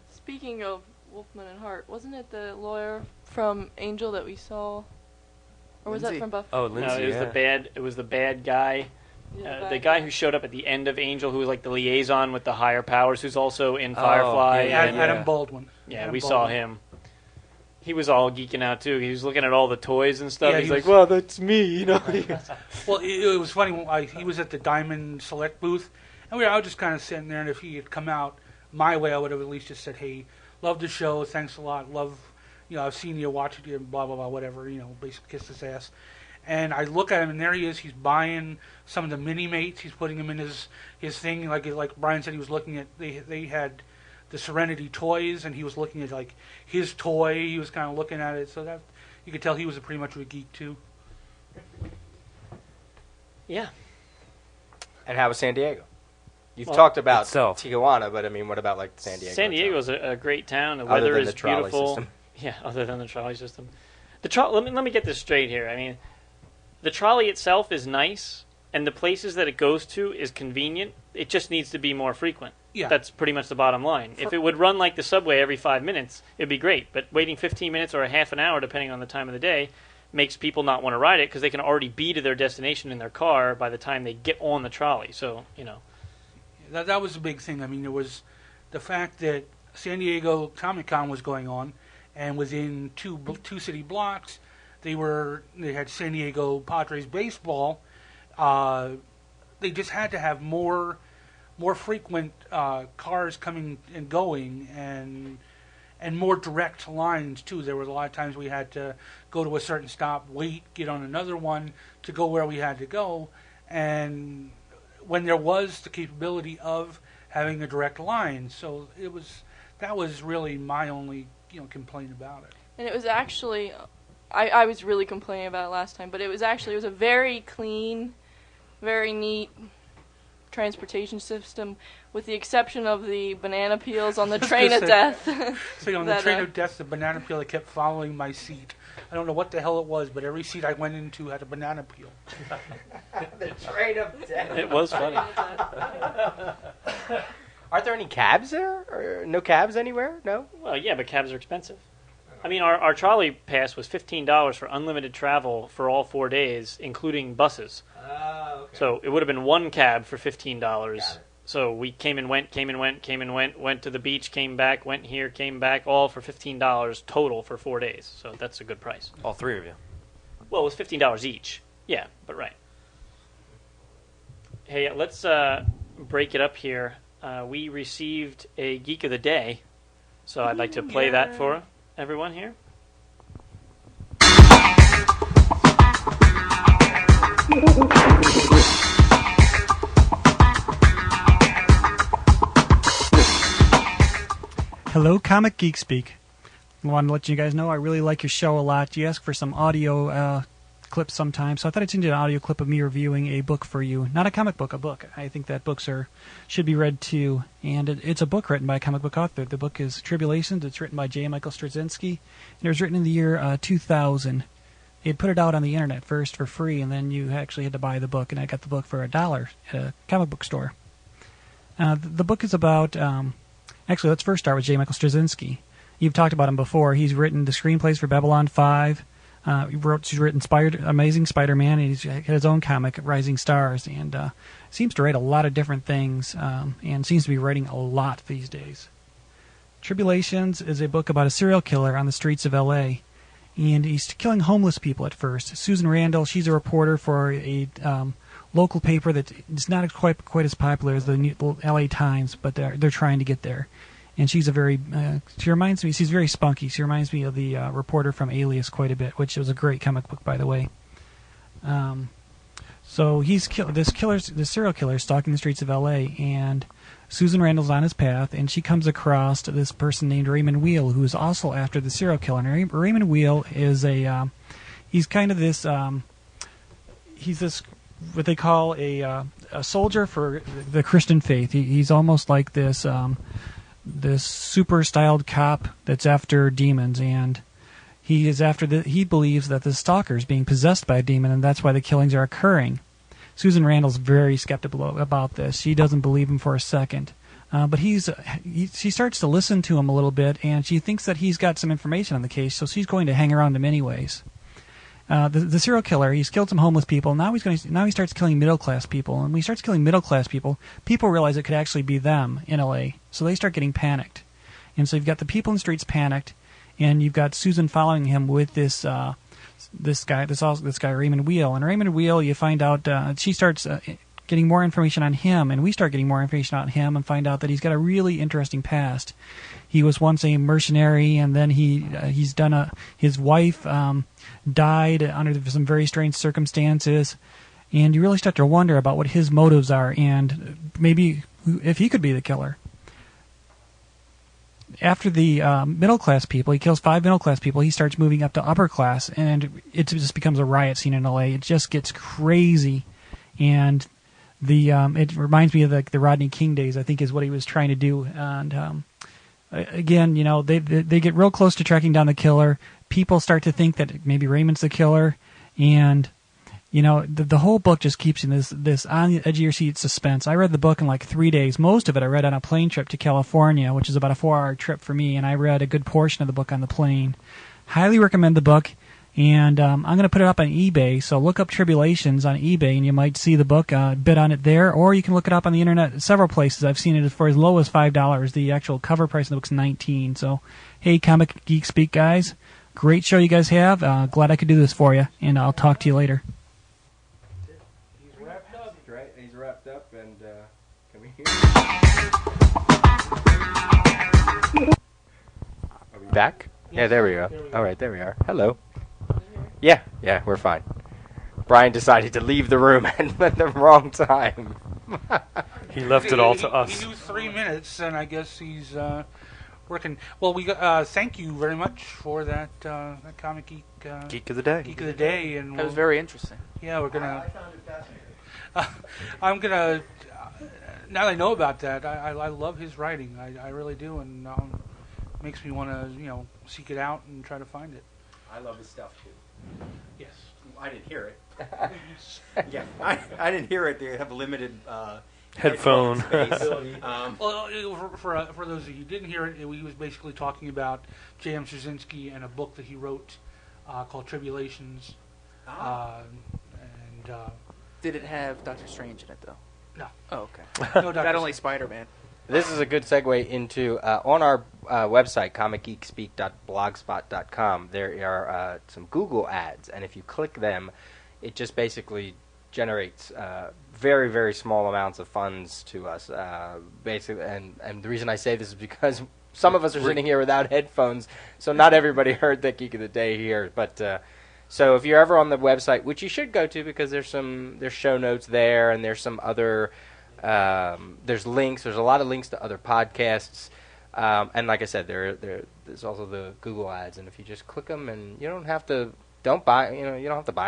Speaking of Wolfman and Hart, wasn't it the lawyer from Angel that we saw, or was Lindsay. that from Buffy? Oh, No, Lindsay. it was yeah. the bad guy. Yeah, The guy who showed up at the end of Angel, who was like the liaison with the higher powers, who's also in Firefly. yeah, and, Adam Baldwin. yeah, Adam we saw Baldwin. him. He was all geeking out too. He was looking at all the toys and stuff. Yeah, He's he like, was- "Well, that's me," you know. Well, it was funny. He was at the Diamond Select booth, and I was just kind of sitting there. And if he had come out my way, I would have at least just said, "Hey, love the show. Thanks a lot. Love, I've seen you, watching you, blah blah blah, whatever. Basically kiss his ass." And I look at him, and there he is. He's buying some of the mini mates. He's putting them in his thing. Like Brian said, he was looking at. They had the Serenity toys, and he was looking at like his toy. He was kind of looking at it, so that you could tell he was pretty much a geek too. Yeah. And how was San Diego? You've Well, talked about itself. Tijuana, but I mean, what about like San Diego? San itself? Diego's a great town. The Other weather than is the trolley beautiful. system. Yeah, other than the trolley system. Let me get this straight here. I mean, the trolley itself is nice, and the places that it goes to is convenient. It just needs to be more frequent. Yeah. That's pretty much the bottom line. If it would run like the subway every 5 minutes, it'd be great. But waiting 15 minutes or a half an hour, depending on the time of the day, makes people not want to ride it because they can already be to their destination in their car by the time they get on the trolley. So, That was a big thing. I mean, there was the fact that San Diego Comic-Con was going on, and within two city blocks, they had San Diego Padres baseball. They just had to have more frequent cars coming and going, and more direct lines too. There were a lot of times we had to go to a certain stop, wait, get on another one to go where we had to go, and when there was the capability of having a direct line. So that was really my only complaint about it. And it was actually, I was really complaining about it last time, but it was a very clean, very neat transportation system, with the exception of the banana peels on the train of death. So on the train of death, the banana peel that kept following my seat. I don't know what the hell it was, but every seat I went into had a banana peel. The train of death. It was funny. Aren't there any cabs there? Or no cabs anywhere? No? Well, yeah, but cabs are expensive. I mean, our trolley pass was $15 for unlimited travel for all 4 days, including buses. Oh, okay. So it would have been one cab for $15. So we came and went, went to the beach, came back, went here, came back, all for $15 total for 4 days. So that's a good price. All three of you. Well, it was $15 each. Yeah, but right. Hey, let's break it up here. We received a Geek of the Day, so I'd like to play that for everyone here. Hello, Comic Geek Speak. I want to let you guys know I really like your show a lot. You ask for some audio clips sometimes, so I thought I'd send you an audio clip of me reviewing a book for you. Not a comic book, a book. I think that books should be read too, and it's a book written by a comic book author. The book is Tribulations. It's written by J. Michael Straczynski, and it was written in the year 2000. They'd put it out on the internet first for free, and then you actually had to buy the book, and I got the book for $1 at a comic book store. The book is about... actually, let's first start with J. Michael Straczynski. You've talked about him before. He's written the screenplays for Babylon 5. He's written Amazing Spider-Man, and he's had his own comic, Rising Stars, and seems to write a lot of different things, and seems to be writing a lot these days. Tribulations is a book about a serial killer on the streets of L.A., and he's killing homeless people at first. Susan Randall, she's a reporter for a local paper that is not quite as popular as the L.A. Times, but they're trying to get there. And she's she reminds me, she's very spunky. She reminds me of the reporter from Alias quite a bit, which was a great comic book, by the way. So this serial killer stalking the streets of L.A., and Susan Randall's on his path, and she comes across this person named Raymond Wheel, who is also after the serial killer. And Raymond Wheel is he's kind of this, he's this, what they call a soldier for the Christian faith. He's almost like this super styled cop that's after demons, and he believes that the stalker is being possessed by a demon, and that's why the killings are occurring. Susan Randall's very skeptical about this. She doesn't believe him for a second. But she starts to listen to him a little bit, and she thinks that he's got some information on the case, so she's going to hang around him anyways. The serial killer, he's killed some homeless people. Now he starts killing middle class people, and when he starts killing middle class people realize it could actually be them in LA. So they start getting panicked, and so you've got the people in the streets panicked, and you've got Susan following him with this guy Raymond Wheel. And Raymond Wheel, you find out she starts getting more information on him, and we start getting more information on him and find out that he's got a really interesting past. He was once a mercenary, and then his wife died under some very strange circumstances, and you really start to wonder about what his motives are, and maybe if he could be the killer. After the middle class people, he kills 5 middle class people. He starts moving up to upper class, and it just becomes a riot scene in LA. It just gets crazy, and it reminds me of the Rodney King days, I think, is what he was trying to do. And again, they get real close to tracking down the killer. People start to think that maybe Raymond's the killer, and the whole book just keeps you in this on the edge of your seat suspense. I read the book in like 3 days. Most of it I read on a plane trip to California, which is about a 4-hour trip for me, and I read a good portion of the book on the plane. Highly recommend the book, and I'm going to put it up on eBay, so look up Tribulations on eBay, and you might see the book, bid on it there, or you can look it up on the internet at several places. I've seen it for as low as $5. The actual cover price of the book's $19. So, hey, Comic Geek Speak guys, great show you guys have. Glad I could do this for you, and I'll talk to you later. He's wrapped up, and can we hear? Are we back? Yeah, there we go. All right, there we are. Hello. Yeah, we're fine. Brian decided to leave the room at the wrong time. He left it all to us. We knew 3 minutes, and I guess he's working. Well, we thank you very much for that Comic Geek Geek of the Day. Geek of the Day, and That was very interesting. Yeah, we're gonna. I found it fascinating. I'm gonna Now that I know about that, I love his writing. I really do, and makes me want to seek it out and try to find it. I love his stuff too. Yes. I didn't hear it. Yeah, I didn't hear it. They have limited Headphone. space. Well, for those of you who didn't hear it, he was basically talking about J.M. Straczynski and a book that he wrote called Tribulations. Did it have Doctor Strange in it, though? No. Oh, okay. No, That only Spider-Man. This is a good segue into on our website, comicgeekspeak.blogspot.com. There are some Google ads, and if you click them, it just basically generates very, very small amounts of funds to us. Basically, and the reason I say this is because some of us are sitting here without headphones, so not everybody heard that Geek of the Day here. But so if you're ever on the website, which you should go to because there's show notes there, and there's some other. There's links. There's a lot of links to other podcasts, and like I said, there's also the Google ads. And if you just click them, and you don't have to buy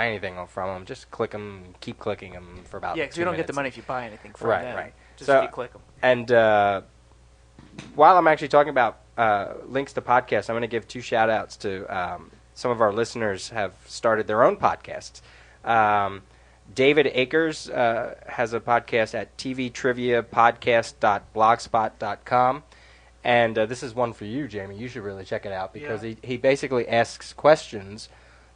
anything from them. Just click them, keep clicking them for about 2 minutes. Yeah, because you don't get the money if you buy anything from them. Right. Just So, if you click them. And while I'm actually talking about links to podcasts, I'm going to give 2 shout-outs to some of our listeners have started their own podcasts. David Akers has a podcast at tvtriviapodcast.blogspot.com. And this is one for you, Jamie. You should really check it out because he basically asks questions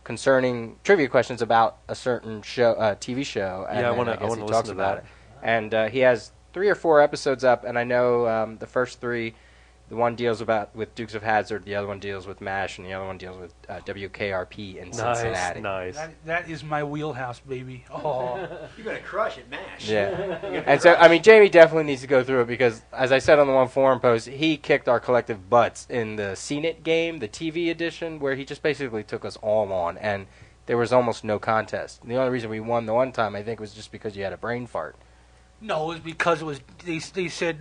concerning trivia questions about a certain show, TV show. And I want to listen to that. it. And he has 3 or 4 episodes up, and I know the first 3, the one deals with Dukes of Hazzard, the other one deals with MASH, and the other one deals with WKRP in Cincinnati. Nice. That is my wheelhouse, baby. Oh. You're going to crush it, MASH. Yeah. And so, I mean, Jamie definitely needs to go through it because, as I said on the one forum post, he kicked our collective butts in the CNET game, the TV edition, where he just basically took us all on, and there was almost no contest. The only reason we won the one time, I think, was just because you had a brain fart. No, it was because it was they said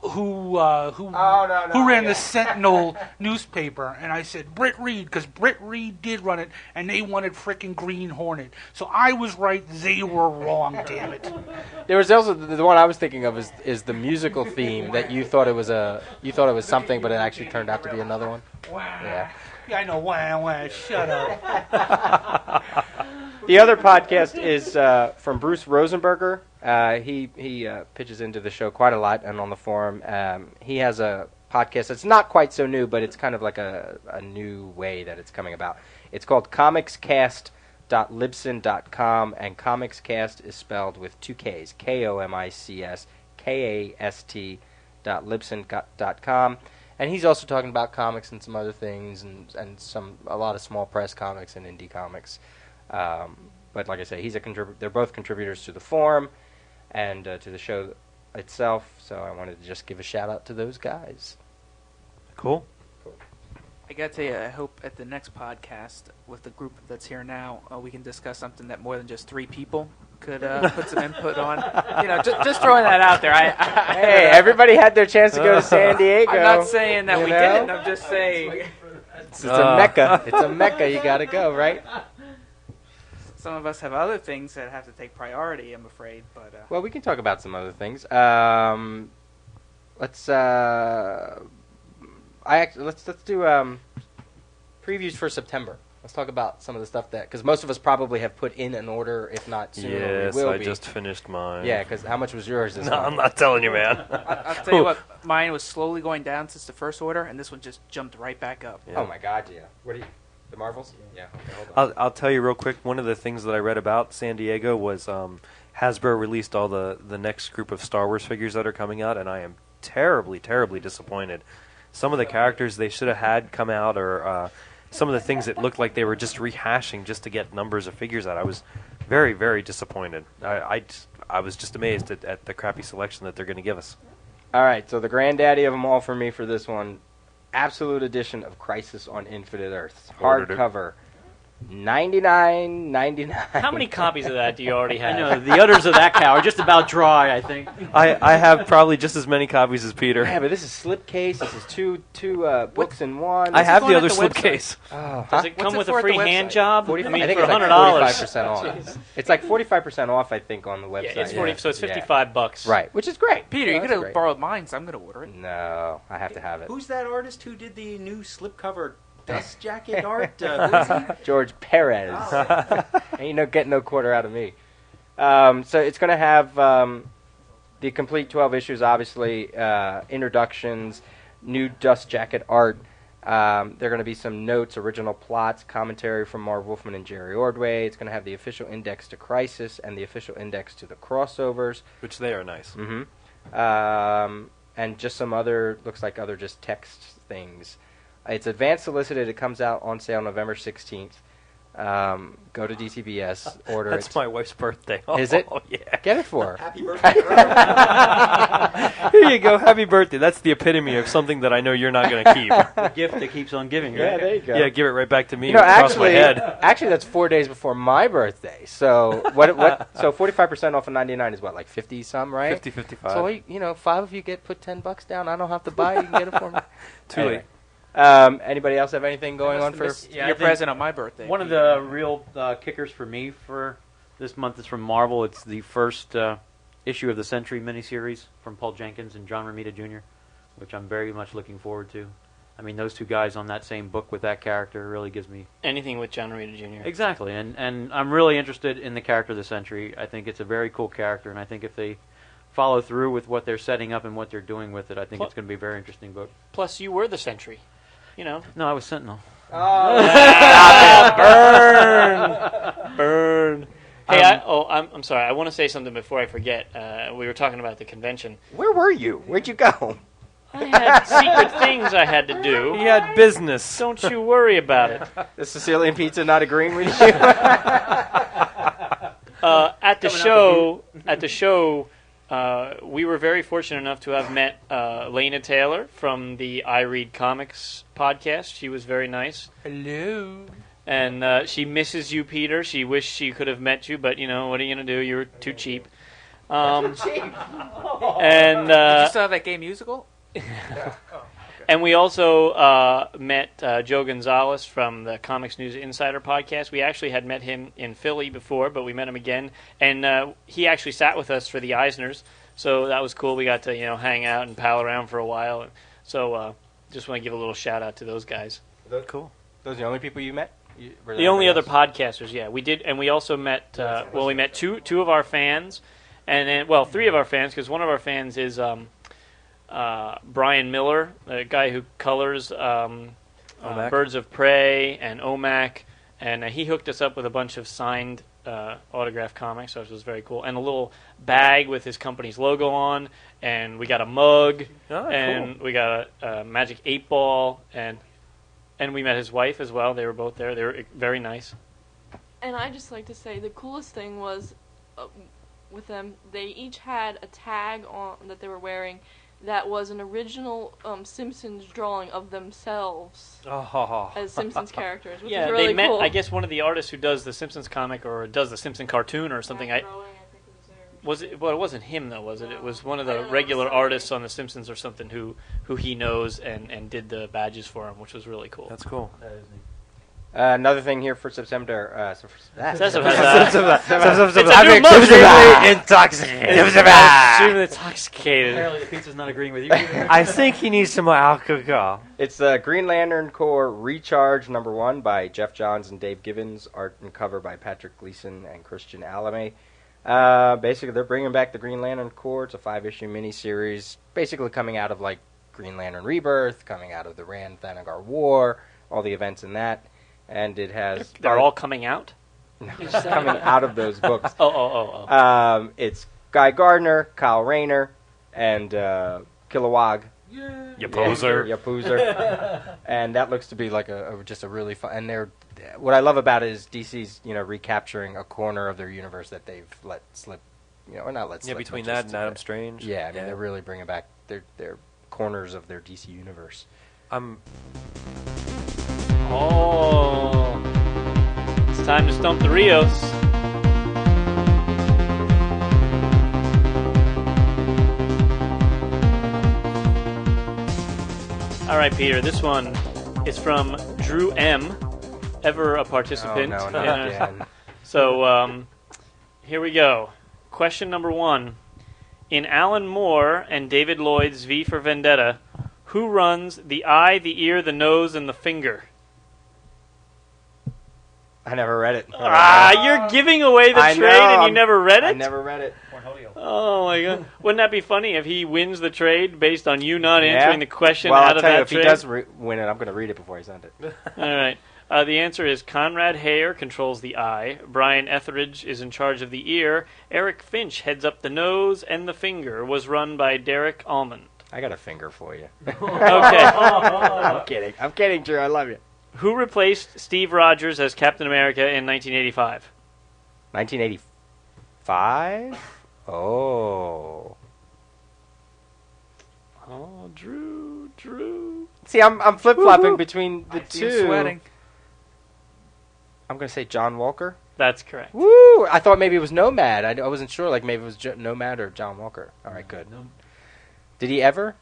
who no, ran the Sentinel newspaper, and I said Britt Reed because Britt Reed did run it, and they wanted frickin' Green Hornet. So I was right, they were wrong. Damn it! There was also the one I was thinking of is the musical theme that you thought it was something, but it actually turned out to be another one. Yeah. Yeah, I know. Wah. Shut up. The other podcast is from Bruce Rosenberger. He pitches into the show quite a lot, and on the forum, he has a podcast that's not quite so new, but it's kind of like a new way that it's coming about. It's called comicscast.libsyn.com, and comicscast is spelled with 2 Ks, KOMICS.libsyn.com. And he's also talking about comics and some other things, and a lot of small press comics and indie comics. But like I say, he's a contributor. They're both contributors to the forum and to the show itself. So I wanted to just give a shout out to those guys. Cool. I got to tell you, I hope at the next podcast with the group that's here now, we can discuss something that more than just 3 people could put some input on. Just throwing that out there. Hey, everybody had their chance to go to San Diego. I'm not saying that we didn't. I'm just saying it's a mecca. It's a mecca. You got to go, right? Some of us have other things that have to take priority, I'm afraid. But well, we can talk about some other things. Let's do previews for September. Let's talk about some of the stuff because most of us probably have put in an order, if not sooner. Yes, we will I be. just finished mine. Yeah, because how much was yours this No, month? I'm not telling you, man. I'll tell you what, mine was slowly going down since the first order, and this one just jumped right back up. Yeah. Oh my God, yeah. What do you? The Marvels? Yeah. Okay, hold on. I'll tell you real quick. One of the things that I read about San Diego was Hasbro released all the next group of Star Wars figures that are coming out, and I am terribly, terribly disappointed. Some of the characters they should have had come out, or some of the things that looked like they were just rehashing just to get numbers of figures out. I was very, very disappointed. I was just amazed at the crappy selection that they're going to give us. All right, so the granddaddy of them all for me for this one, Absolute Edition of Crisis on Infinite Earths, hardcover. $99.99. How many copies of that do you already I have? know the udders of that cow are just about dry. I think. I have probably just as many copies as Peter. Yeah, but this is slipcase. This is two books in one. I have going the at other the website? slipcase. Oh, Does it What's come it with for a at the free hand website? job? 40, I mean, I think for it's like $100. 45% off. It's like 45% off, I think, on the website. Yeah, it's 40, so it's Yeah. $55. Right, which is great. Peter, you That's could have great. borrowed mine, so I'm going to order it. No, I have to have it. Who's that artist who did the new slipcover dust jacket art? Who is he? George Perez. Ain't getting no quarter out of me. So it's going to have the complete 12 issues, obviously, introductions, new dust jacket art. There are going to be some notes, original plots, commentary from Marv Wolfman and Jerry Ordway. It's going to have the official index to Crisis and the official index to the crossovers. Which they are nice. And just some other, looks like other just text things. It's advance solicited. It comes out on sale November 16th. Go to DTBS, order That's it. my wife's birthday. Is it? Oh, yeah. Get it for her. Happy birthday. Here you go. Happy birthday. That's the epitome of something that I know you're not going to keep. The gift that keeps on giving. Yeah, Right? there you go. Yeah, give it right back to me You know, across my head. actually, that's 4 days before my birthday. So what? So 45% off of 99 is what, like 50 some, right? 50, 55. So five of you put $10 down. I don't have to buy it. You can get it for me. Too Anyway. late. Anybody else have anything going on for? Yeah, I your think present on my birthday. One of the real kickers for me for this month is from Marvel. It's the first issue of the Century miniseries from Paul Jenkins and John Romita Jr., which I'm very much looking forward to. I mean, those two guys on that same book with that character really gives me... Anything with John Romita Jr. Exactly, and I'm really interested in the character of the Century. I think it's a very cool character, and I think if they follow through with what they're setting up and what they're doing with it, I think it's going to be a very interesting book. Plus, you were the Sentry. No, I was Sentinel. Burn. Hey, I'm sorry. I want to say something before I forget. We were talking about the convention. Where were you? Where'd you go? I had secret things I had to do. He had business. Don't you worry about it. The Sicilian pizza not agreeing with you? At the show, we were very fortunate enough to have met Lena Taylor from the I Read Comics podcast. She was very nice. Hello. And she misses you, Peter. She wished she could have met you, but, what are you going to do? You were too cheap. And Did you still have that gay musical? and we also met Joe Gonzalez from the Comics News Insider podcast. We actually had met him in Philly before, but we met him again. And he actually sat with us for the Eisners, so that was cool. We got to hang out and pal around for a while. So just want to give a little shout-out to those guys. Cool. Those are the only people you met? The only other podcasters, yeah. We did, and we also met, we met two of our fans, and then, three of our fans, because one of our fans is Brian Miller, the guy who colors Birds of Prey and OMAC, and he hooked us up with a bunch of signed autographed comics, so it was very cool, and a little bag with his company's logo on, and we got a mug, and cool. we got a Magic 8-Ball, and we met his wife as well. They were both there. They were very nice. And I just like to say the coolest thing was with them, they each had a tag on that they were wearing that was an original Simpsons drawing of themselves as Simpsons characters, which is really they met, cool. I guess, one of the artists who does the Simpsons comic or does the Simpson cartoon or something. Was it? Well, it wasn't him though, was it? No. It was one of I the don't know, regular somebody. artists on the Simpsons or something who he knows and did the badges for him, which was really cool. That's cool. That is neat. Another thing here for September. It's a new intoxicated. Apparently the pizza's not agreeing with you. Peter. I think he needs some more alcohol. It's Green Lantern Corps Recharge #1 by Jeff Johns and Dave Gibbons. Art and cover by Patrick Gleason and Christian Alame. Basically, they're bringing back the Green Lantern Corps. It's a 5-issue miniseries, basically coming out of like Green Lantern Rebirth, coming out of the Rand Thanagar War, all the events in that. And it has... They're all coming out? coming out of those books. Oh. It's Guy Gardner, Kyle Rayner, and Kilowog. You poser. Yeah, poser. And that looks to be like just a really fun... And what I love about it is DC's, recapturing a corner of their universe that they've let slip, or not let slip. Yeah, between but that just and Adam Strange. Yeah, I mean, they're really bringing back their corners of their DC universe. Oh. time to stump the Rios. All right, Peter. This one is from Drew M. Ever a participant? Oh, no, not again. So here we go. Question number 1. In Alan Moore and David Lloyd's V for Vendetta, who runs the eye, the ear, the nose, and the finger? I never read it. You're giving away the I trade know, and you never read it? I never read it. Oh my god! Wouldn't that be funny if he wins the trade based on you not answering the question well, out I'll of tell that you, if trade? he does win it, I'm going to read it before he sends it. All right. The answer is Conrad Hare controls the eye, Brian Etheridge is in charge of the ear, Eric Finch heads up the nose, and the finger was run by Derek Almond. I got a finger for you. Okay. I'm kidding. I'm kidding, Drew. I love you. Who replaced Steve Rogers as Captain America in 1985? 1985? Oh. Oh, Drew. See, I'm flip-flopping between the I see him two. sweating. I'm going to say John Walker. That's correct. Woo! I thought maybe it was Nomad. I wasn't sure. Like maybe it was Nomad or John Walker. All right, good. Did he ever?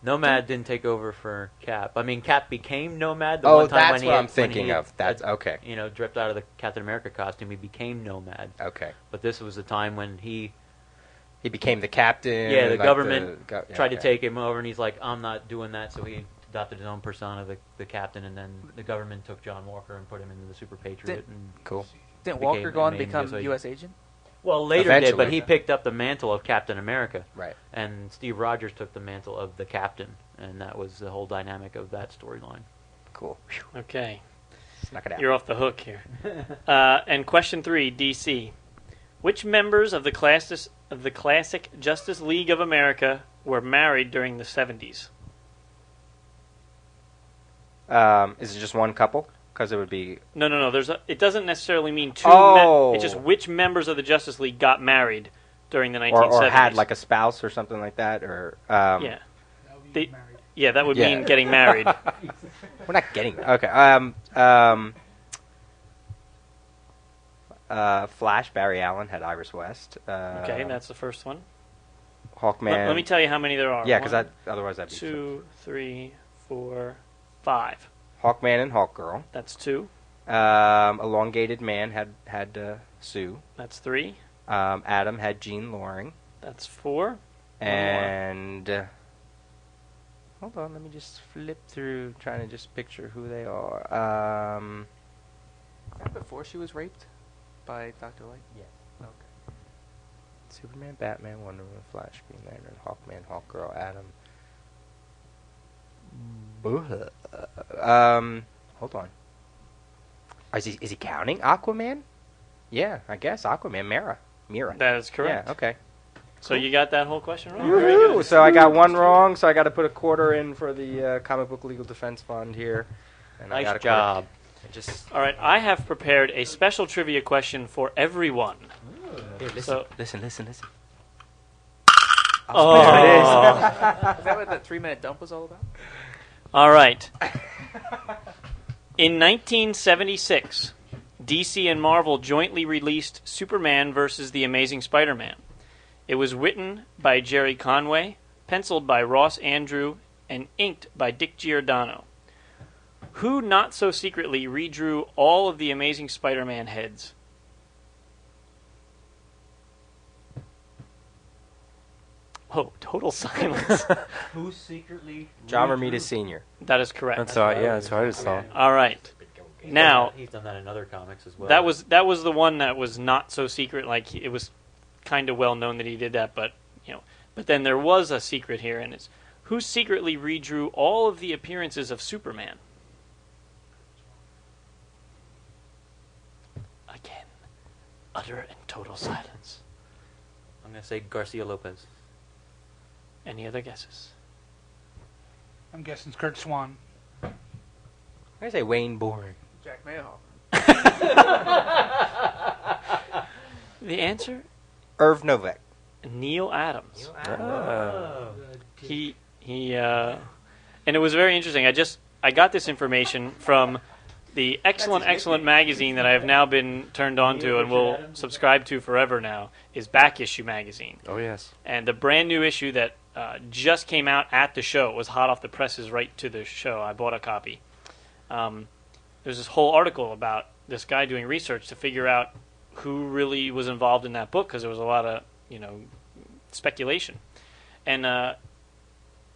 Nomad didn't take over for Cap. I mean, Cap became Nomad the Oh, one time that's when he what had- I'm when thinking he of. That's had, okay. You know, dripped out of the Captain America costume. He became Nomad. Okay. But this was the time when he became the captain. Yeah, the like government yeah, tried to okay. take him over, and he's like, I'm not doing that. So he adopted his own persona, the captain, and then the government took John Walker and put him into the Super Patriot. And Cool. Didn't became Walker go on to main become US U.S. agent? Well, later did, but Eventually. he picked up the mantle of Captain America. Right. And Steve Rogers took the mantle of the captain, and that was the whole dynamic of that storyline. Cool. Okay. Knock it out. You're off the hook here. And question 3, DC. Which members of the classic Justice League of America were married during the 70s? Is it just one couple? Because it would be... No. It doesn't necessarily mean two. Oh. It's just which members of the Justice League got married during the 1970s. Or had like a spouse or something like that, or... yeah. That would They- be married. Yeah, that would Yeah. mean getting married. We're not getting... Okay. Flash, Barry Allen had Iris West. Okay, that's the first one. Hawkman. Let me tell you how many there are. Yeah, because 1, otherwise that'd be... 2, 3, 4, 5. Hawkman and Hawkgirl. That's 2. Elongated Man had Sue. That's 3. Adam had Jean Loring. That's 4. And hold on, let me just flip through, trying to just picture who they are. Right before she was raped by Dr. Light? Yes. Okay. Superman, Batman, Wonder Woman, Flash, Green Lantern, Hawkman, Hawkgirl, Adam. Hold on. Is he counting Aquaman? Yeah, I guess Aquaman, Mira. That is correct. Yeah, okay. So you got that whole question wrong. Very Woohoo! good. So I got one wrong, so I got to put a quarter in for the Comic Book Legal Defense Fund here. And I got Nice a job. Just All right, I have prepared a special trivia question for everyone. here, listen, So- listen. Oh. There it is. Is that what that 3-minute dump was all about? All right. In 1976, DC and Marvel jointly released Superman vs. the Amazing Spider-Man. It was written by Jerry Conway, penciled by Ross Andrew, and inked by Dick Giordano. Who not so secretly redrew all of the Amazing Spider-Man heads? Oh, total silence. Who secretly? John Romita Sr. That is correct. That's all. Yeah, that's what I just saw. All right. Now, He's done that in other comics as well. that was the one that was not so secret. Like it was kind of well known that he did that, but but then there was a secret here, and it's who secretly redrew all of the appearances of Superman. Again, utter and total silence. I'm going to say Garcia Lopez. Any other guesses? I'm guessing it's Kurt Swan. I say Wayne Boring. Jack Mayhaw. The answer: Irv Novak. Neil Adams. Ah. He and it was very interesting. I got this information from The excellent, his excellent nickname. magazine that I have now been turned on to and will subscribe to forever now is Back Issue Magazine. Oh yes. And the brand new issue that just came out at the show, it was hot off the presses right to the show. I bought a copy. There's this whole article about this guy doing research to figure out who really was involved in that book, because there was a lot of speculation. And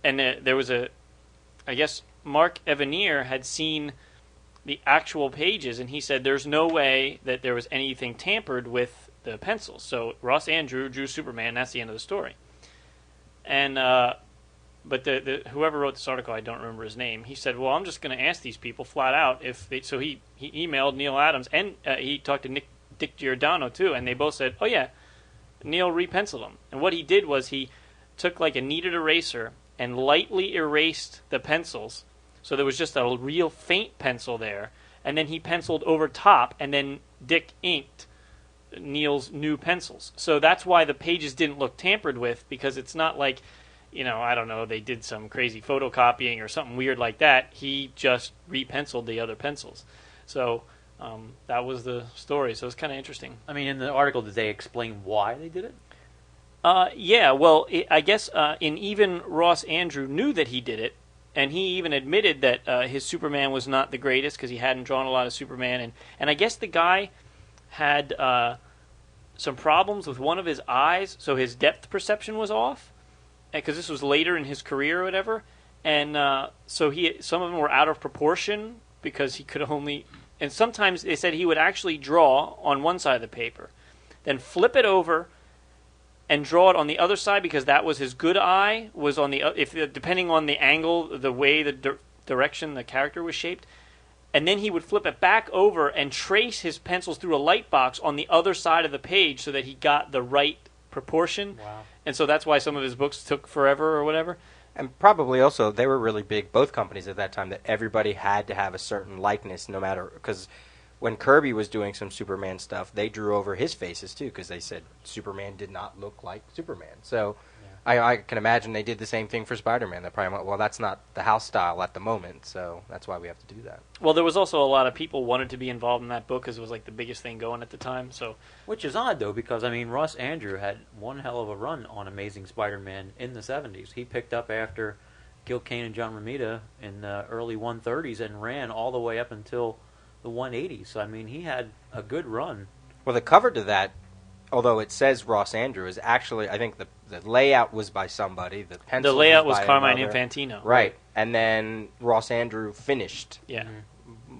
there was I guess Mark Evanier had seen the actual pages, and he said there's no way that there was anything tampered with the pencils. So Ross Andrew drew Superman. That's the end of the story. And but the whoever wrote this article, I don't remember his name. He said, "Well, I'm just going to ask these people flat out if they." So he emailed Neil Adams, and he talked to Dick Giordano too, and they both said, "Oh yeah, Neil repenciled them." And what he did was he took like a kneaded eraser and lightly erased the pencils, so there was just a real faint pencil there, and then he penciled over top, and then Dick inked Neil's new pencils. So that's why the pages didn't look tampered with, because it's not like, I don't know, they did some crazy photocopying or something weird like that. He just repenciled the other pencils. So that was the story. So it's kind of interesting. I mean, in the article, did they explain why they did it? Yeah, well, I guess even Ross Andrew knew that he did it, and he even admitted that his Superman was not the greatest because he hadn't drawn a lot of Superman. And I guess the guy had some problems with one of his eyes, so his depth perception was off, because this was later in his career or whatever. And so some of them were out of proportion because he could only... And sometimes they said he would actually draw on one side of the paper, then flip it over and draw it on the other side, because that was his good eye, was on the depending on the angle, the way the direction the character was shaped. And then he would flip it back over and trace his pencils through a light box on the other side of the page so that he got the right proportion. Wow. And so that's why some of his books took forever or whatever. And probably also, they were really big, both companies at that time, that everybody had to have a certain likeness, no matter, because when Kirby was doing some Superman stuff, they drew over his faces too, because they said Superman did not look like Superman. So I can imagine they did the same thing for Spider-Man. They probably went, well, that's not the house style at the moment, so that's why we have to do that. Well, there was also a lot of people wanted to be involved in that book because it was like the biggest thing going at the time. So, which is odd, though, because, I mean, Ross Andrew had one hell of a run on Amazing Spider-Man in the 70s. He picked up after Gil Kane and John Romita in the early 130s and ran all the way up until the 180s. So, I mean, he had a good run. Well, the cover to that, although it says Ross Andrew, is actually, I think the layout was by somebody. The layout was by Carmine another. Infantino. Right. And then Ross Andrew finished. Yeah.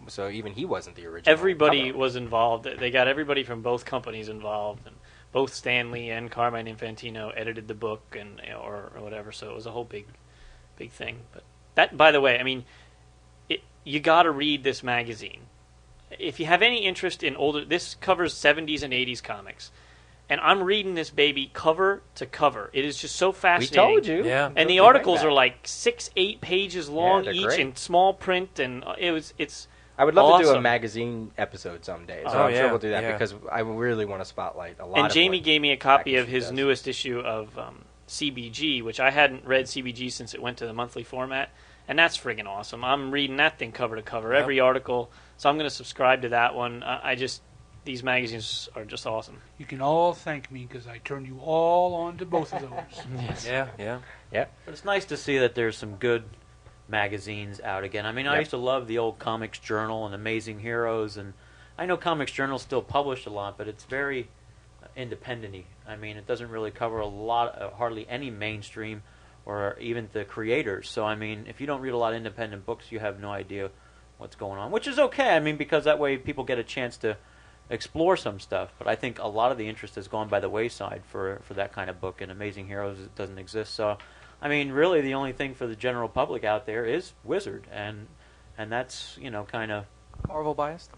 So even he wasn't the original. Everybody cover. was involved. They got everybody from both companies involved, and both Stanley and Carmine Infantino edited the book and or whatever. So it was a whole big thing. But that, by the way, I mean, you got to read this magazine. If you have any interest in older, this covers 70s and 80s comics. And I'm reading this baby cover to cover. It is just so fascinating. We told you. Yeah. And the articles are like 6-8 pages long they're each great. in small print, and it's I would love to do a awesome. magazine episode someday, so Oh, I'm sure yeah, we'll do that yeah. because I really want to spotlight a lot And of Jamie what gave me a copy Back of Issue his does. newest issue of CBG, which I hadn't read CBG since it went to the monthly format, and that's friggin' awesome. I'm reading that thing cover to cover, Yep. every article, so I'm going to subscribe to that one. These magazines are just awesome. You can all thank me because I turned you all on to both of those. Yes. Yeah. But it's nice to see that there's some good magazines out again. I mean, I Yep. used to love the old Comics Journal and Amazing Heroes, and I know Comics Journal still published a lot, but it's very independent-y. I mean, it doesn't really cover a lot, hardly any mainstream or even the creators. So, I mean, if you don't read a lot of independent books, you have no idea what's going on, which is okay. I mean, because that way people get a chance to explore some stuff. But I think a lot of the interest has gone by the wayside for that kind of book, and Amazing Heroes doesn't exist. So, I mean, really the only thing for the general public out there is Wizard, and that's, kind of... Marvel biased?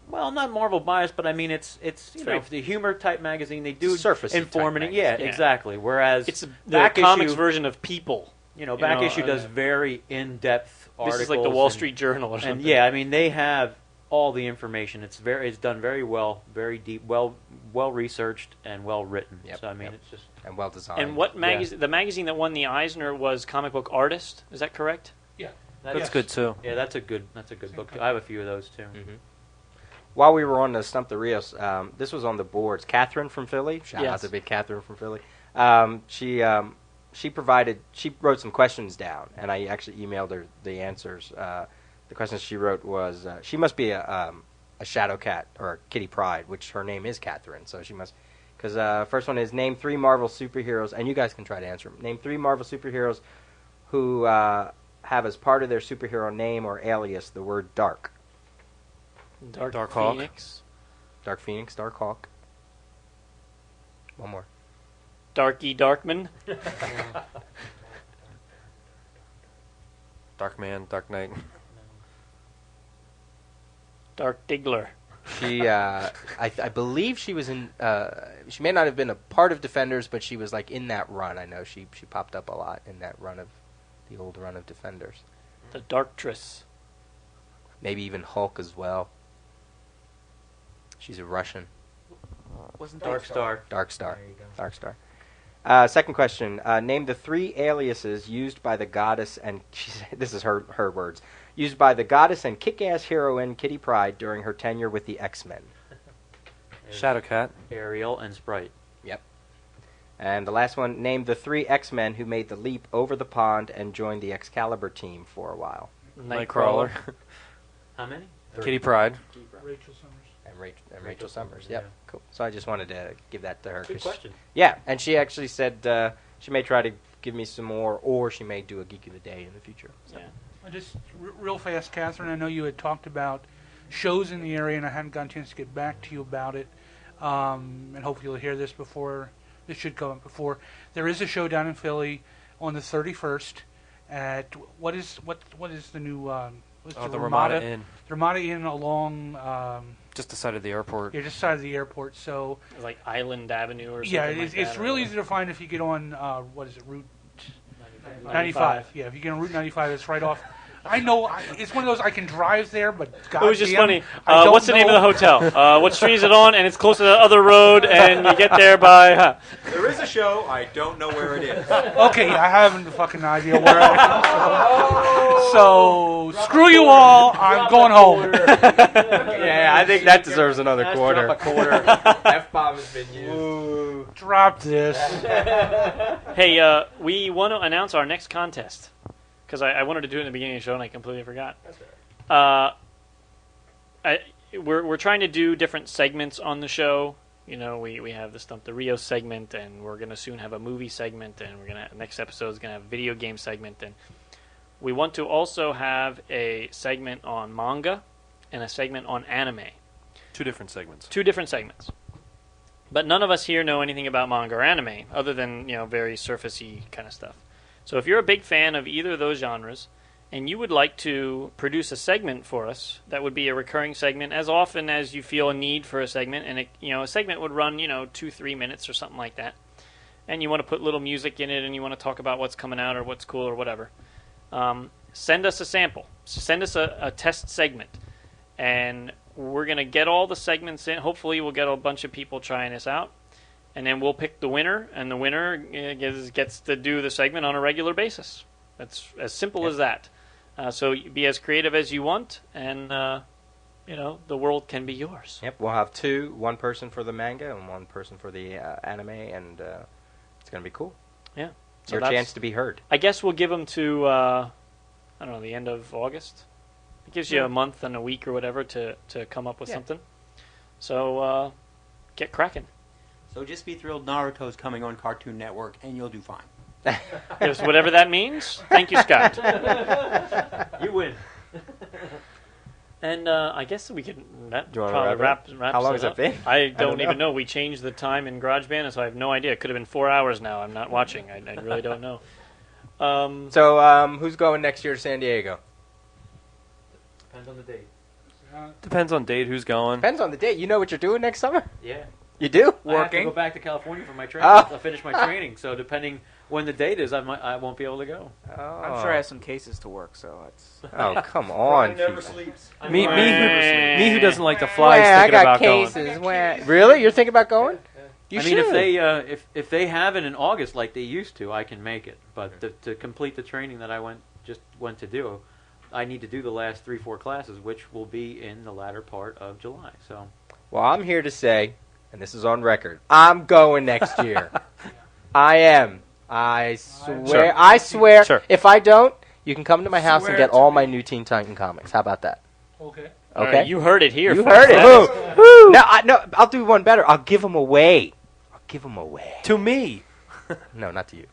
Well, not Marvel biased, but I mean, it's very- the humor type magazine. They do Surface-y type informative. magazine. Yeah, exactly. Whereas It's the back comics issue, version of People. back issue does very in-depth articles. This is like the Wall and- Street Journal or something. And yeah, I mean, they have all the information. It's done very well, very deep, well researched, and well written. Yep, So I mean, yep. it's just and well designed. And what magazine? The magazine that won the Eisner was Comic Book Artist. Is that correct? Yeah. That's good too. Yeah, that's a good book. I have a few of those too. Mm-hmm. While we were on the Stump the Rios, this was on the boards. Catherine from Philly, shout out to big Catherine from Philly. She wrote some questions down, and I actually emailed her the answers. The questions she wrote was she must be a shadow cat or a kitty pride, which her name is Catherine, so she must. Because first one is name 3 Marvel superheroes, and you guys can try to answer them. Name 3 Marvel superheroes who have as part of their superhero name or alias the word dark. Dark Hawk. Phoenix. Dark Phoenix, Dark Hawk. One more. Darky Darkman. Dark Man, Dark Knight. Dark Diggler. She, I believe she was in. She may not have been a part of Defenders, but she was like in that run. I know she popped up a lot in that run of the old run of Defenders. The Darktress. Maybe even Hulk as well. She's a Russian. Wasn't Dark Star. Dark Star. There you go. Dark Star. Second question. Name the 3 aliases used by the goddess and this is her words. Used by the goddess and kick-ass heroine Kitty Pryde during her tenure with the X-Men. Shadowcat. Ariel and Sprite. Yep. And the last one. Name the 3 X-Men who made the leap over the pond and joined the Excalibur team for a while. Nightcrawler. How many? Kitty Pryde. Rachel Summers. And Rachel Summers. Yep. Yeah. Cool. So I just wanted to give that to her. Good question. Yeah, and she actually said she may try to give me some more, or she may do a Geek of the Day in the future. So. Yeah. Just real fast, Catherine, I know you had talked about shows in the area, and I hadn't gotten a chance to get back to you about it. And hopefully you'll hear this before. This should come up before. There is a show down in Philly on the 31st at what is the new The Ramada Inn. The Ramada Inn along Just the side of the airport. just side of the airport. So Like Island Avenue or something. yeah, like it's that, real or- easy to find if you get on Route 95. 95. Yeah, if you get on Route 95, it's right off. I know it's one of those I can drive there, but It was just goddamn, funny. I don't What's the name of the know. hotel? What street is it on? And it's close to the other road, and you get there by. There is a show. I don't know where it is. Okay, I haven't the fucking idea where I am. So screw you all. I'm going home. Yeah, I think that deserves another quarter. Drop a quarter. F-bomb has been used. Drop this. Hey, we want to announce our next contest. Because I wanted to do it in the beginning of the show, and I completely forgot. We're trying to do different segments on the show. You know, we have the Stump the Rio segment, and we're going to soon have a movie segment, and next episode is going to have a video game segment. And we want to also have a segment on manga and a segment on anime. 2 different segments. 2 different segments. But none of us here know anything about manga or anime, other than, very surfacey kind of stuff. So if you're a big fan of either of those genres, and you would like to produce a segment for us, that would be a recurring segment as often as you feel a need for a segment, and a segment would run 2-3 minutes or something like that, and you want to put little music in it, and you want to talk about what's coming out or what's cool or whatever, send us a sample. Send us a test segment, and we're going to get all the segments in. Hopefully we'll get a bunch of people trying this out. And then we'll pick the winner, and the winner gets to do the segment on a regular basis. That's as simple as that. So be as creative as you want, and the world can be yours. Yep, we'll have 2, one person for the manga and one person for the anime, and it's going to be cool. Yeah. So Your chance to be heard. I guess we'll give them to, the end of August. It gives you a month and a week or whatever to come up with something. So get cracking. So just be thrilled Naruto's coming on Cartoon Network, and you'll do fine. Yes, whatever that means. Thank you, Scott. You win. And I guess we could Do you wanna probably wrap How long has up. that been? I don't know. even know. We changed the time in GarageBand, so I have no idea. It could have been 4 hours now. I'm not watching. I really don't know. So who's going next year to San Diego? Depends on the date. Depends on date, who's going. Depends on the date. You know what you're doing next summer? Yeah. You do? I have to go back to California for my training. Oh. I'll finish my training. So depending when the date is, I won't be able to go. Oh. I'm sure I have some cases to work, so it's. Oh, come on. never people. sleeps. Me who doesn't like to fly is I thinking got about cases. going. Really? You're thinking about going? You I should. mean, if they if they have it in August like they used to, I can make it. But to complete the training that I went to do, I need to do the last 3-4 classes, which will be in the latter part of July. So, Well, I'm here to say, and this is on record, I'm going next year. I am. I swear. Sure. I swear. Sure. If I don't, you can come to my house and Swear get to all me. my new Teen Titan comics. How about that? Okay. All Okay. right, you heard it here. You folks. heard it. That is- Woo. No, I'll do one better. I'll give them away. To me. No, not to you.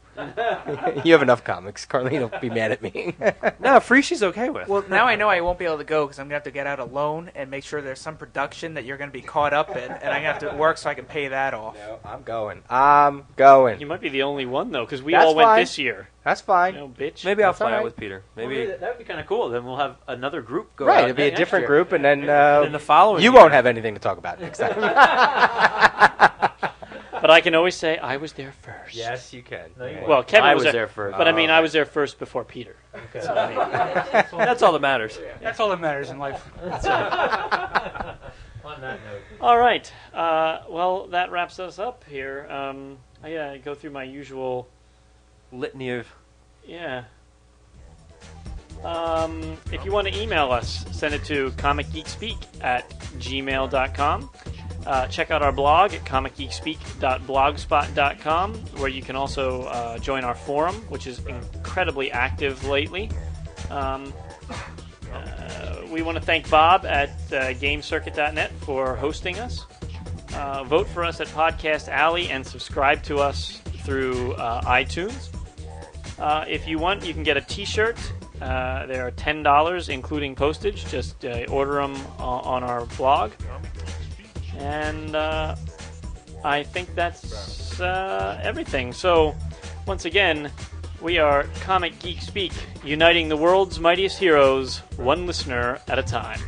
You have enough comics. Carlene will be mad at me. No, free she's okay with. Well, now I know I won't be able to go because I'm going to have to get out a loan and make sure there's some production that you're going to be caught up in, and I'm going to have to work so I can pay that off. No, I'm going. I'm going. You might be the only one though, because we That's all went fine. this year. That's fine. You know, bitch. Maybe I'll That's fly all right. out with Peter. Maybe that would be kind of cool. Then we'll have another group go Right, out it'll be a next different year. group, and then in the following you year. won't have anything to talk about next time. But I can always say I was there first. Yes, you can. No, you Well, Kevin I was was there there first. But I mean, I okay. was there first before Peter. Okay. That's all that matters. That's all that matters in life. On that note. All right. Well, that wraps us up here. I go through my usual. Litany of. Yeah. If you want to email us, send it to comicgeekspeak@gmail.com. Check out our blog at comicgeekspeak.blogspot.com, where you can also join our forum, which is incredibly active lately. We want to thank Bob at GameCircuit.net for hosting us. Vote for us at Podcast Alley and subscribe to us through iTunes. If you want, you can get a T-shirt. They are $10, including postage. Just order them on our blog. And I think that's everything. So, once again, we are Comic Geek Speak, uniting the world's mightiest heroes, one listener at a time.